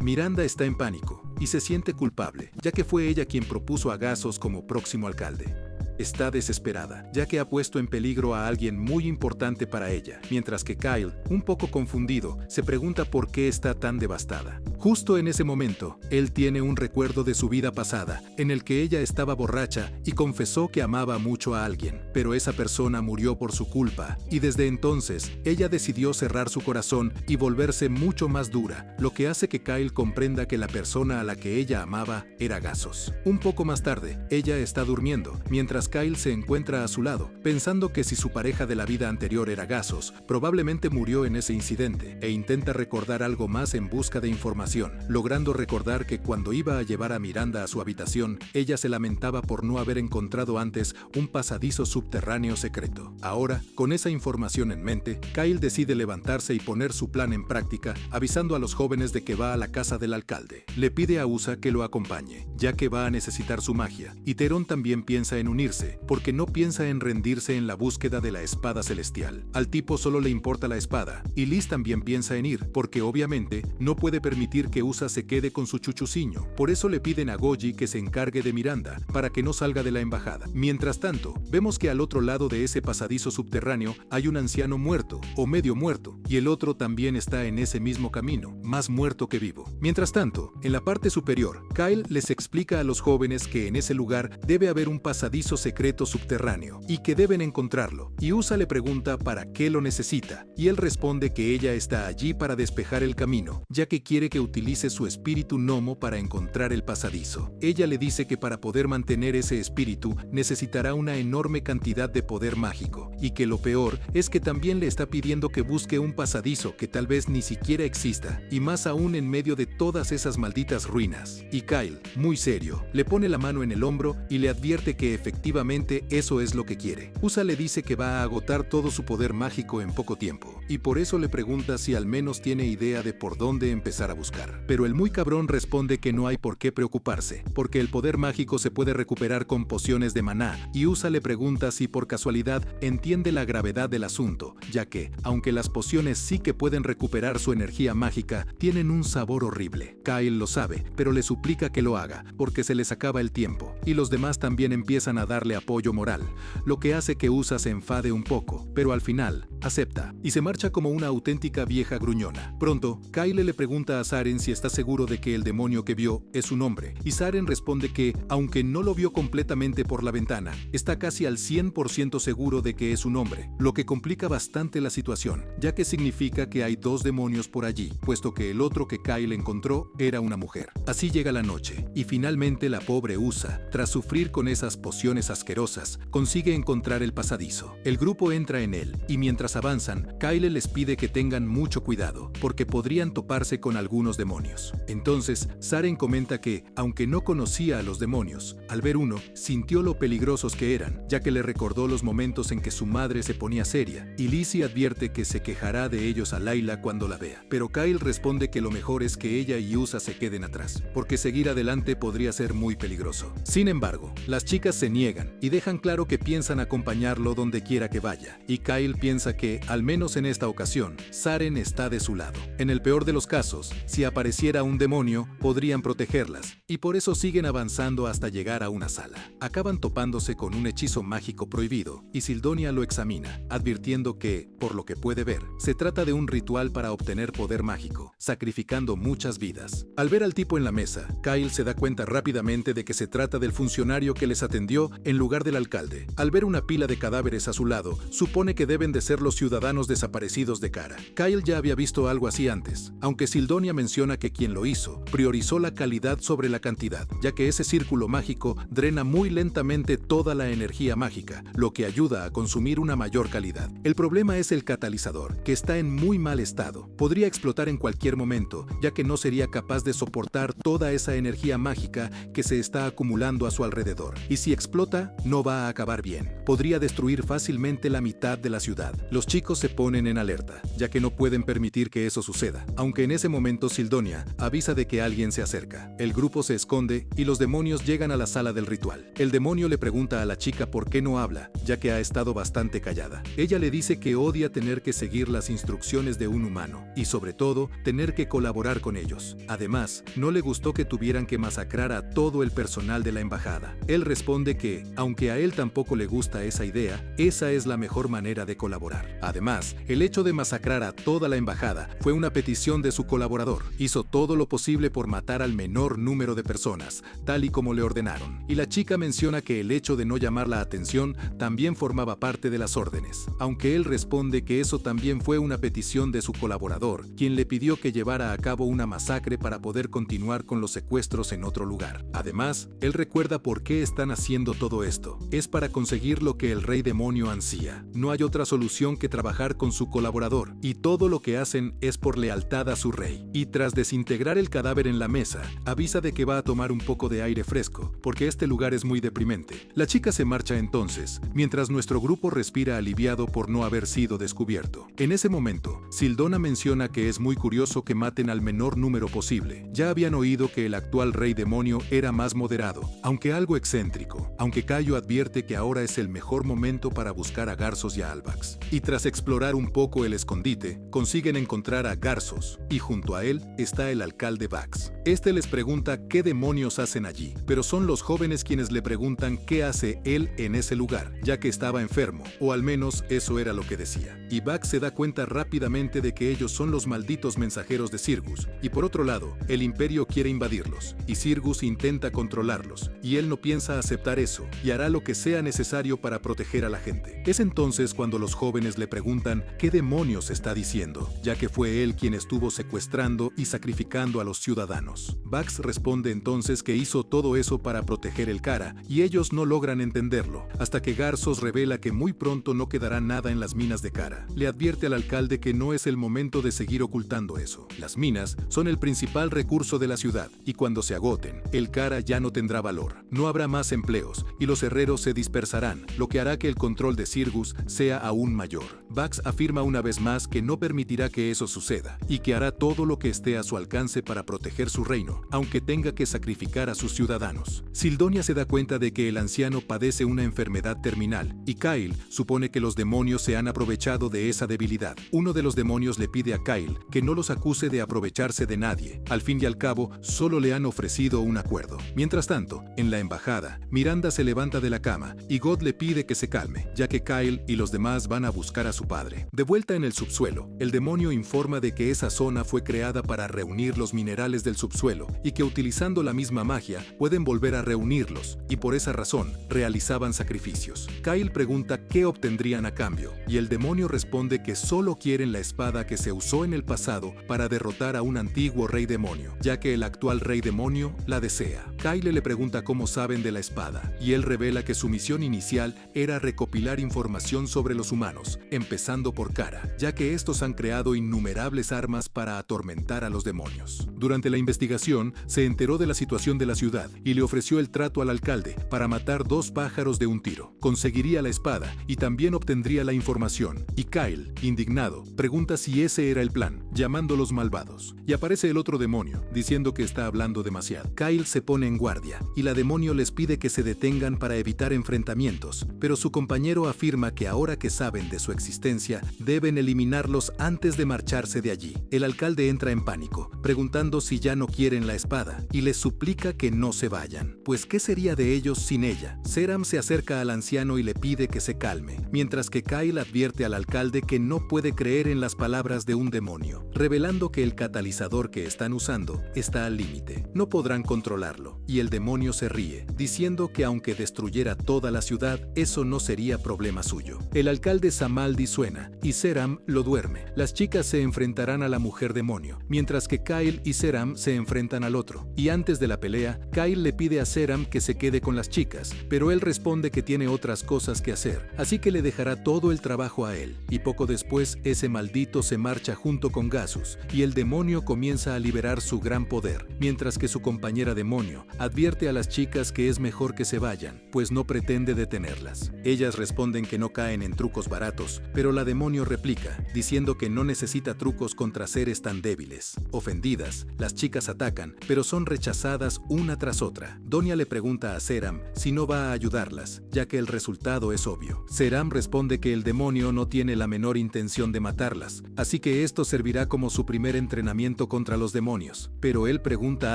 Speaker 1: Miranda está en pánico y se siente culpable, ya que fue ella quien propuso a Gasos como próximo alcalde. Está desesperada, ya que ha puesto en peligro a alguien muy importante para ella, mientras que Kyle, un poco confundido, se pregunta por qué está tan devastada. Justo en ese momento, él tiene un recuerdo de su vida pasada, en el que ella estaba borracha y confesó que amaba mucho a alguien, pero esa persona murió por su culpa, y desde entonces, ella decidió cerrar su corazón y volverse mucho más dura, lo que hace que Kyle comprenda que la persona a la que ella amaba era Gasos. Un poco más tarde, ella está durmiendo, mientras Kyle se encuentra a su lado, pensando que si su pareja de la vida anterior era Gasos, probablemente murió en ese incidente, e intenta recordar algo más en busca de información, logrando recordar que cuando iba a llevar a Miranda a su habitación, ella se lamentaba por no haber encontrado antes un pasadizo subterráneo secreto. Ahora, con esa información en mente, Kyle decide levantarse y poner su plan en práctica, avisando a los jóvenes de que va a la casa del alcalde. Le pide a Usa que lo acompañe, ya que va a necesitar su magia, y Terón también piensa en unirse, porque no piensa en rendirse en la búsqueda de la espada celestial. Al tipo solo le importa la espada, y Liz también piensa en ir, porque obviamente no puede permitir que Usa se quede con su chuchuciño. Por eso le piden a Goji que se encargue de Miranda, para que no salga de la embajada. Mientras tanto, vemos que al otro lado de ese pasadizo subterráneo hay un anciano muerto, o medio muerto, y el otro también está en ese mismo camino, más muerto que vivo. Mientras tanto, en la parte superior, Kyle les explica a los jóvenes que en ese lugar debe haber un pasadizo secreto subterráneo, y que deben encontrarlo, y Usa le pregunta para qué lo necesita, y él responde que ella está allí para despejar el camino, ya que quiere que utilice su espíritu gnomo para encontrar el pasadizo. Ella le dice que para poder mantener ese espíritu necesitará una enorme cantidad de poder mágico, y que lo peor es que también le está pidiendo que busque un pasadizo que tal vez ni siquiera exista, y más aún en medio de todas esas malditas ruinas. Y Kyle, muy serio, le pone la mano en el hombro y le advierte que efectivamente eso es lo que quiere. Usa le dice que va a agotar todo su poder mágico en poco tiempo, y por eso le pregunta si al menos tiene idea de por dónde empezar a buscar. Pero el muy cabrón responde que no hay por qué preocuparse, porque el poder mágico se puede recuperar con pociones de maná, y Usa le pregunta si por casualidad entiende la gravedad del asunto, ya que, aunque las pociones sí que pueden recuperar su energía mágica, tienen un sabor horrible. Kyle lo sabe, pero le suplica que lo haga, porque se les acaba el tiempo, y los demás también empiezan a darle apoyo moral, lo que hace que Usa se enfade un poco, pero al final acepta y se marcha como una auténtica vieja gruñona. Pronto, Kyle le pregunta a Saren si está seguro de que el demonio que vio es un hombre, y Saren responde que, aunque no lo vio completamente por la ventana, está casi al 100% seguro de que es un hombre, lo que complica bastante la situación, ya que significa que hay dos demonios por allí, puesto que el otro que Kyle encontró era una mujer. Así llega la noche, y finalmente la pobre Usa, tras sufrir con esas pociones asquerosas, consigue encontrar el pasadizo. El grupo entra en él, y mientras avanzan, Kyle les pide que tengan mucho cuidado, porque podrían toparse con algunos demonios. Entonces, Saren comenta que, aunque no conocía a los demonios, al ver uno, sintió lo peligrosos que eran, ya que le recordó los momentos en que su madre se ponía seria, y Lizzie advierte que se quejará de ellos a Layla cuando la vea. Pero Kyle responde que lo mejor es que ella y Usa se queden atrás, porque seguir adelante podría ser muy peligroso. Sin embargo, las chicas se niegan, y dejan claro que piensan acompañarlo donde quiera que vaya, y Kyle piensa que, al menos en esta ocasión, Saren está de su lado. En el peor de los casos, si apareciera un demonio, podrían protegerlas, y por eso siguen avanzando hasta llegar a una sala. Acaban topándose con un hechizo mágico prohibido, y Sildonia lo examina, advirtiendo que, por lo que puede ver, se trata de un ritual para obtener poder mágico, sacrificando muchas vidas. Al ver al tipo en la mesa, Kyle se da cuenta rápidamente de que se trata del funcionario que les atendió en lugar del alcalde. Al ver una pila de cadáveres a su lado, supone que deben de ser los ciudadanos desaparecidos de Kara. Kyle ya había visto algo así antes, aunque Sildonia menciona que quien lo hizo priorizó la calidad sobre la cantidad, ya que ese círculo mágico drena muy lentamente toda la energía mágica, lo que ayuda a consumir una mayor calidad. El problema es el catalizador, que está en muy mal estado. Podría explotar en cualquier momento, ya que no sería capaz de soportar toda esa energía mágica que se está acumulando a su alrededor. Y si explota, no va a acabar bien. Podría destruir fácilmente la mitad de la ciudad. Los Los chicos se ponen en alerta, ya que no pueden permitir que eso suceda, aunque en ese momento Sildonia avisa de que alguien se acerca. El grupo se esconde y los demonios llegan a la sala del ritual. El demonio le pregunta a la chica por qué no habla, ya que ha estado bastante callada. Ella le dice que odia tener que seguir las instrucciones de un humano, y sobre todo, tener que colaborar con ellos. Además, no le gustó que tuvieran que masacrar a todo el personal de la embajada. Él responde que, aunque a él tampoco le gusta esa idea, esa es la mejor manera de colaborar. Además, el hecho de masacrar a toda la embajada fue una petición de su colaborador. Hizo todo lo posible por matar al menor número de personas, tal y como le ordenaron. Y la chica menciona que el hecho de no llamar la atención también formaba parte de las órdenes, aunque él responde que eso también fue una petición de su colaborador, quien le pidió que llevara a cabo una masacre para poder continuar con los secuestros en otro lugar. Además, él recuerda por qué están haciendo todo esto. Es para conseguir lo que el rey demonio ansía. No hay otra solución que trabajar con su colaborador, y todo lo que hacen es por lealtad a su rey. Y tras desintegrar el cadáver en la mesa, avisa de que va a tomar un poco de aire fresco, porque este lugar es muy deprimente. La chica se marcha entonces, mientras nuestro grupo respira aliviado por no haber sido descubierto. En ese momento, Sildona menciona que es muy curioso que maten al menor número posible. Ya habían oído que el actual rey demonio era más moderado, aunque algo excéntrico, aunque Caio advierte que ahora es el mejor momento para buscar a Garsos y a Albax. Y tras explorar un poco el escondite, consiguen encontrar a Garsos, y junto a él está el alcalde Bax. Este les pregunta qué demonios hacen allí, pero son los jóvenes quienes le preguntan qué hace él en ese lugar, ya que estaba enfermo, o al menos eso era lo que decía. Y Bax se da cuenta rápidamente de que ellos son los malditos mensajeros de Sirgus, y por otro lado, el imperio quiere invadirlos, y Sirgus intenta controlarlos, y él no piensa aceptar eso, y hará lo que sea necesario para proteger a la gente. Es entonces cuando los jóvenes le preguntan qué demonios está diciendo, ya que fue él quien estuvo secuestrando y sacrificando a los ciudadanos. Bax responde entonces que hizo todo eso para proteger el Cara, y ellos no logran entenderlo, hasta que Garsos revela que muy pronto no quedará nada en las minas de Cara. Le advierte al alcalde que no es el momento de seguir ocultando eso. Las minas son el principal recurso de la ciudad, y cuando se agoten, el Cara ya no tendrá valor. No habrá más empleos, y los herreros se dispersarán, lo que hará que el control de Sirgus sea aún mayor. Bax afirma una vez más que no permitirá que eso suceda, y que hará todo lo que esté a su alcance para proteger su reino, aunque tenga que sacrificar a sus ciudadanos. Sildonia se da cuenta de que el anciano padece una enfermedad terminal, y Kyle supone que los demonios se han aprovechado de esa debilidad. Uno de los demonios le pide a Kyle que no los acuse de aprovecharse de nadie. Al fin y al cabo, solo le han ofrecido un acuerdo. Mientras tanto, en la embajada, Miranda se levanta de la cama, y God le pide que se calme, ya que Kyle y los demás van a buscar a su padre. De vuelta en el subsuelo, el demonio informa de que esa zona fue creada para reunir los minerales del subsuelo, y que utilizando la misma magia, pueden volver a reunirlos, y por esa razón, realizaban sacrificios. Kyle pregunta qué obtendrían a cambio, y el demonio responde que solo quieren la espada que se usó en el pasado para derrotar a un antiguo rey demonio, ya que el actual rey demonio la desea. Kyle le pregunta cómo saben de la espada, y él revela que su misión inicial era recopilar información sobre los humanos, empezando por Cara, ya que estos han creado innumerables armas para atormentar a los demonios. Durante la investigación, se enteró de la situación de la ciudad y le ofreció el trato al alcalde para matar 2 pájaros de un tiro. Conseguiría la espada y también obtendría la información. Y Kyle, indignado, pregunta si ese era el plan, llamándolos malvados. Y aparece el otro demonio, diciendo que está hablando demasiado. Kyle se pone en guardia, y la demonio les pide que se detengan para evitar enfrentamientos, pero su compañero afirma que ahora que saben de su existencia, deben eliminarlos antes de marcharse de allí. El alcalde entra en pánico, preguntando si ya no quieren la espada, y les suplica que no se vayan, pues ¿qué sería de ellos sin ella? Seram se acerca al anciano y le pide que se calme, mientras que Kyle advierte al alcalde que no puede creer en las palabras de un demonio, revelando que el catalizador que están usando está al límite. No podrán controlarlo, y el demonio se ríe, diciendo que aunque destruyera toda la ciudad, eso no sería problema suyo. El alcalde Samaldi suena, y Seram lo duerme. Las chicas se enfrentarán a la mujer demonio, mientras que Kyle y Seram se enfrentan al otro. Y antes de la pelea, Kyle le pide a Seram que se quede con las chicas, pero él responde que tiene otras cosas que hacer, así que le dejará todo el trabajo a él. Y poco después, ese maldito se marcha junto con Gasus, y el demonio comienza a liberar su gran poder, mientras que su compañera demonio advierte a las chicas que es mejor que se vayan, pues no pretende detenerlas. Ellas responden que no caen en trucos baratos, rotos, pero la demonio replica, diciendo que no necesita trucos contra seres tan débiles. Ofendidas, las chicas atacan, pero son rechazadas una tras otra. Donia le pregunta a Seram si no va a ayudarlas, ya que el resultado es obvio. Seram responde que el demonio no tiene la menor intención de matarlas, así que esto servirá como su primer entrenamiento contra los demonios. Pero él pregunta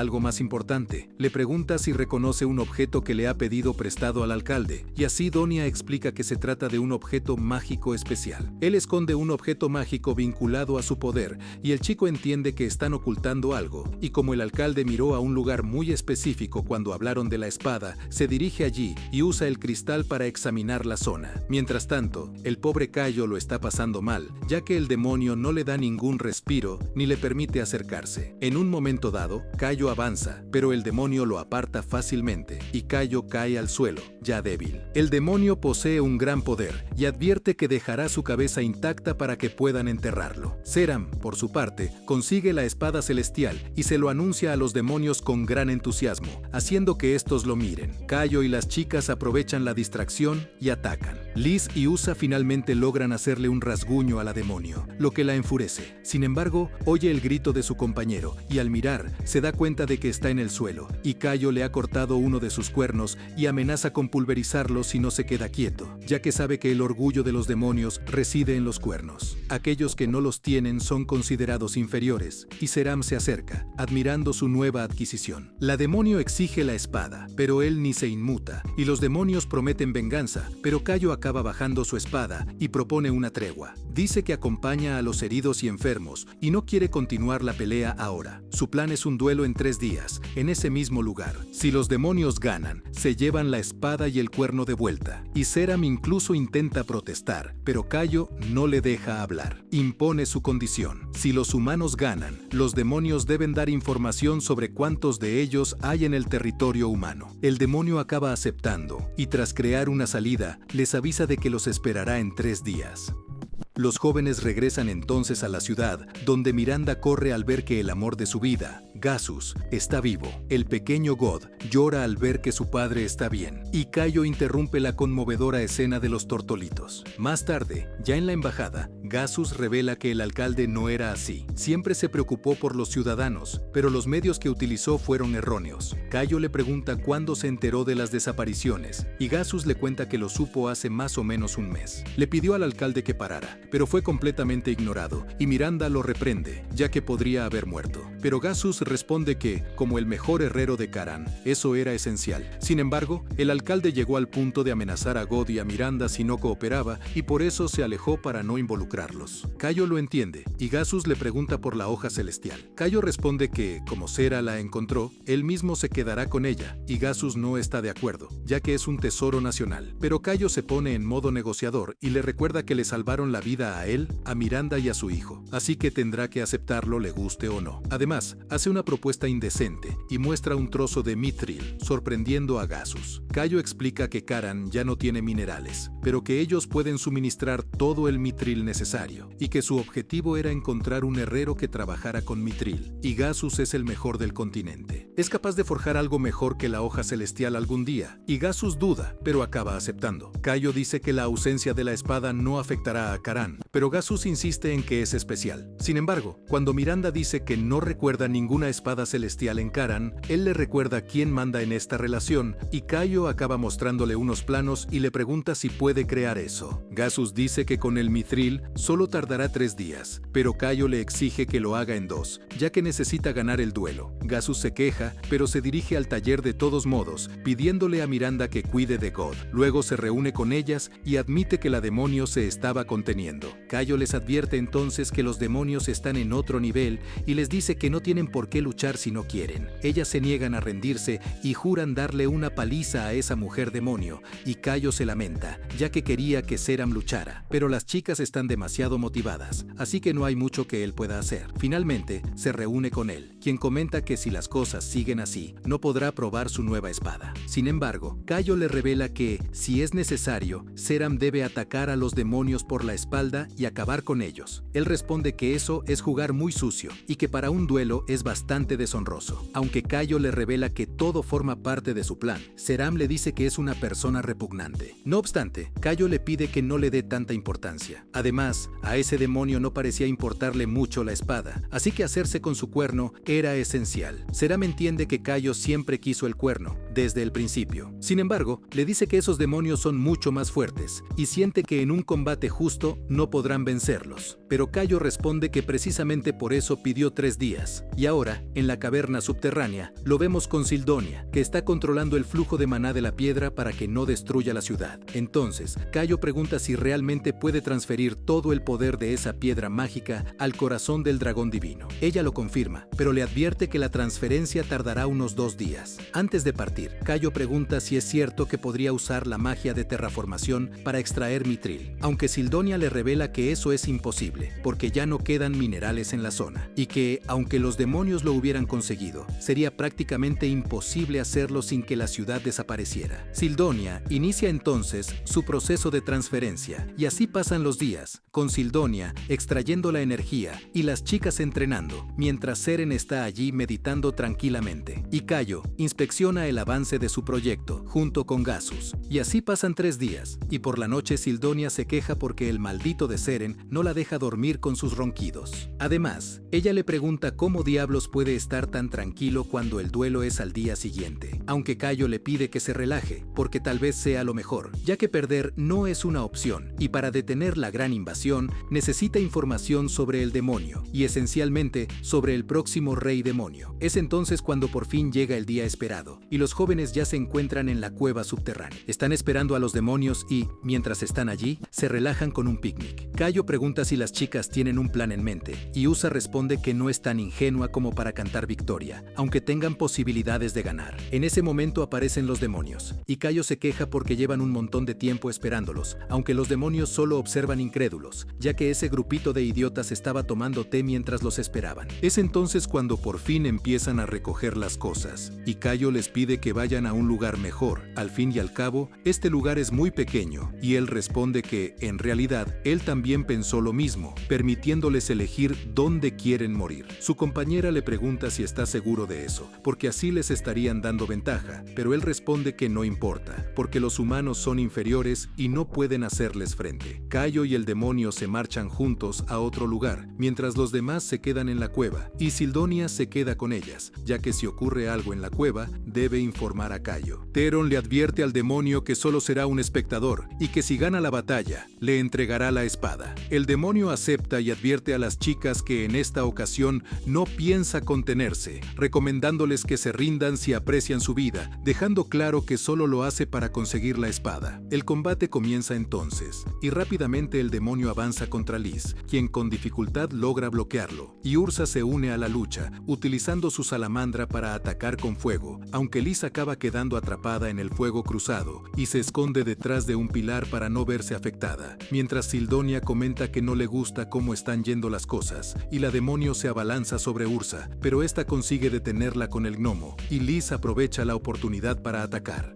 Speaker 1: algo más importante. Le pregunta si reconoce un objeto que le ha pedido prestado al alcalde, y así Donia explica que se trata de un objeto mágico especial. Él esconde un objeto mágico vinculado a su poder, y el chico entiende que están ocultando algo, y como el alcalde miró a un lugar muy específico cuando hablaron de la espada, se dirige allí y usa el cristal para examinar la zona. Mientras tanto, el pobre Cayo lo está pasando mal, ya que el demonio no le da ningún respiro ni le permite acercarse. En un momento dado, Cayo avanza, pero el demonio lo aparta fácilmente, y Cayo cae al suelo, ya débil. El demonio posee un gran poder, y advierte que dejará su cabeza intacta para que puedan enterrarlo. Seram, por su parte, consigue la espada celestial y se lo anuncia a los demonios con gran entusiasmo, haciendo que estos lo miren. Cayo y las chicas aprovechan la distracción y atacan. Liz y Usa finalmente logran hacerle un rasguño a la demonio, lo que la enfurece. Sin embargo, oye el grito de su compañero y al mirar se da cuenta de que está en el suelo, y Cayo le ha cortado uno de sus cuernos y amenaza con pulverizarlo si no se queda quieto, ya que sabe que el orgullo de los demonios reside en los cuernos. Aquellos que no los tienen son considerados inferiores, y Seram se acerca, admirando su nueva adquisición. La demonio exige la espada, pero él ni se inmuta, y los demonios prometen venganza, pero Cayo acaba bajando su espada y propone una tregua. Dice que acompaña a los heridos y enfermos, y no quiere continuar la pelea ahora. Su plan es un duelo en 3 días, en ese mismo lugar. Si los demonios ganan, se llevan la espada y el cuerno de vuelta, y Seram incluso intenta protestar, pero Cayo no le deja hablar. Impone su condición. Si los humanos ganan, los demonios deben dar información sobre cuántos de ellos hay en el territorio humano. El demonio acaba aceptando, y tras crear una salida, les avisa de que los esperará en 3 días. Los jóvenes regresan entonces a la ciudad, donde Miranda corre al ver que el amor de su vida, Gasus, está vivo. El pequeño God llora al ver que su padre está bien, y Cayo interrumpe la conmovedora escena de los tortolitos. Más tarde, ya en la embajada, Gasus revela que el alcalde no era así. Siempre se preocupó por los ciudadanos, pero los medios que utilizó fueron erróneos. Cayo le pregunta cuándo se enteró de las desapariciones, y Gasus le cuenta que lo supo hace más o menos un mes. Le pidió al alcalde que parara, pero fue completamente ignorado, y Miranda lo reprende, ya que podría haber muerto. Pero Gasus responde que, como el mejor herrero de Karan, eso era esencial. Sin embargo, el alcalde llegó al punto de amenazar a God y a Miranda si no cooperaba, y por eso se alejó para no involucrarlos. Cayo lo entiende, y Gasus le pregunta por la hoja celestial. Cayo responde que, como Sera la encontró, él mismo se quedará con ella, y Gasus no está de acuerdo, ya que es un tesoro nacional. Pero Cayo se pone en modo negociador y le recuerda que le salvaron la vida a él, a Miranda y a su hijo, así que tendrá que aceptarlo le guste o no. Además, hace una propuesta indecente y muestra un trozo de mithril, sorprendiendo a Gasus. Cayo explica que Karan ya no tiene minerales, pero que ellos pueden suministrar todo el mithril necesario, y que su objetivo era encontrar un herrero que trabajara con mithril, y Gasus es el mejor del continente. Es capaz de forjar algo mejor que la hoja celestial algún día, y Gasus duda, pero acaba aceptando. Cayo dice que la ausencia de la espada no afectará a Karan, pero Gasus insiste en que es especial. Sin embargo, cuando Miranda dice que no recuerda ninguna espada celestial en Karan, él le recuerda quién manda en esta relación, y Cayo acaba mostrándole unos planos y le pregunta si puede crear eso. Gasus dice que con el mithril solo tardará 3 días, pero Cayo le exige que lo haga en 2, ya que necesita ganar el duelo. Gasus se queja, pero se dirige al taller de todos modos, pidiéndole a Miranda que cuide de God. Luego se reúne con ellas y admite que la demonio se estaba conteniendo. Cayo les advierte entonces que los demonios están en otro nivel y les dice que no tienen por qué luchar si no quieren. Ellas se niegan a rendirse y juran darle una paliza a esa mujer demonio, y Cayo se lamenta, ya que quería que Seram luchara, pero las chicas están demasiado motivadas, así que no hay mucho que él pueda hacer. Finalmente, se reúne con él, quien comenta que si las cosas siguen así, no podrá probar su nueva espada. Sin embargo, Cayo le revela que, si es necesario, Seram debe atacar a los demonios por la espalda y acabar con ellos. Él responde que eso es jugar muy sucio y que para un duelo es bastante deshonroso. Aunque Cayo le revela que todo forma parte de su plan, Zeram le dice que es una persona repugnante. No obstante, Cayo le pide que no le dé tanta importancia. Además, a ese demonio no parecía importarle mucho la espada, así que hacerse con su cuerno era esencial. Zeram entiende que Cayo siempre quiso el cuerno, desde el principio. Sin embargo, le dice que esos demonios son mucho más fuertes y siente que en un combate justo no podrán vencerlos. Pero Cayo responde que precisamente por eso pidió 3 días. Y ahora, en la caverna subterránea, lo vemos con Sildonia, que está controlando el flujo de maná de la piedra para que no destruya la ciudad. Entonces, Cayo pregunta si realmente puede transferir todo el poder de esa piedra mágica al corazón del dragón divino. Ella lo confirma, pero le advierte que la transferencia tardará unos 2 días. Antes de partir, Cayo pregunta si es cierto que podría usar la magia de terraformación para extraer mitril, aunque Sildonia le revela que eso es imposible, porque ya no quedan minerales en la zona, y que, aunque los demonios lo hubieran conseguido, sería prácticamente imposible hacerlo sin que la ciudad desapareciera. Sildonia inicia entonces su proceso de transferencia, y así pasan los días, con Sildonia extrayendo la energía y las chicas entrenando, mientras Seren está allí meditando tranquilamente, y Cayo inspecciona el avance de su proyecto, junto con Gasus. Y así pasan 3 días, y por la noche Sildonia se queja porque el maldito de Seren no la deja dormir con sus ronquidos. Además, ella le pregunta cómo diablos puede estar tan tranquilo cuando el duelo es al día siguiente, aunque Cayo le pide que se relaje, porque tal vez sea lo mejor, ya que perder no es una opción, y para detener la gran invasión necesita información sobre el demonio, y esencialmente sobre el próximo rey demonio. Es entonces cuando por fin llega el día esperado, y los jóvenes ya se encuentran en la cueva subterránea. Están esperando a los demonios y, mientras están allí, se relajan con un picnic. Cayo pregunta si las chicas tienen un plan en mente, y Usa responde que no es tan ingenua como para cantar victoria, aunque tengan posibilidades de ganar. En ese momento aparecen los demonios, y Cayo se queja porque llevan un montón de tiempo esperándolos, aunque los demonios solo observan incrédulos, ya que ese grupito de idiotas estaba tomando té mientras los esperaban. Es entonces cuando por fin empiezan a recoger las cosas, y Cayo les pide que vayan a un lugar mejor. Al fin y al cabo, este lugar es muy pequeño, y él responde que, en realidad, él también pensó lo mismo, permitiéndoles elegir dónde quieren morir. Su compañera le pregunta si está seguro de eso, porque así les estarían dando ventaja, pero él responde que no importa, porque los humanos son inferiores y no pueden hacerles frente. Cayo y el demonio se marchan juntos a otro lugar, mientras los demás se quedan en la cueva, y Sildonia se queda con ellas, ya que si ocurre algo en la cueva, debe informar a Cayo. Theron le advierte al demonio que solo será un espectador, y que si gana la batalla, le entregará la espada. El demonio acepta y advierte a las chicas que en esta ocasión no piensa contenerse, recomendándoles que se rindan si aprecian su vida, dejando claro que solo lo hace para conseguir la espada. El combate comienza entonces, y rápidamente el demonio avanza contra Liz, quien con dificultad logra bloquearlo, y Ursa se une a la lucha, utilizando su salamandra para atacar con fuego, aunque Liz acaba quedando atrapada en el fuego cruzado, y se esconde detrás de un pilar para no verse afectada, mientras Sildonia comenta que no le gusta cómo están yendo las cosas, y la demonio se abalanza sobre Ursa, pero esta consigue detenerla con el gnomo, y Liz aprovecha la oportunidad para atacar.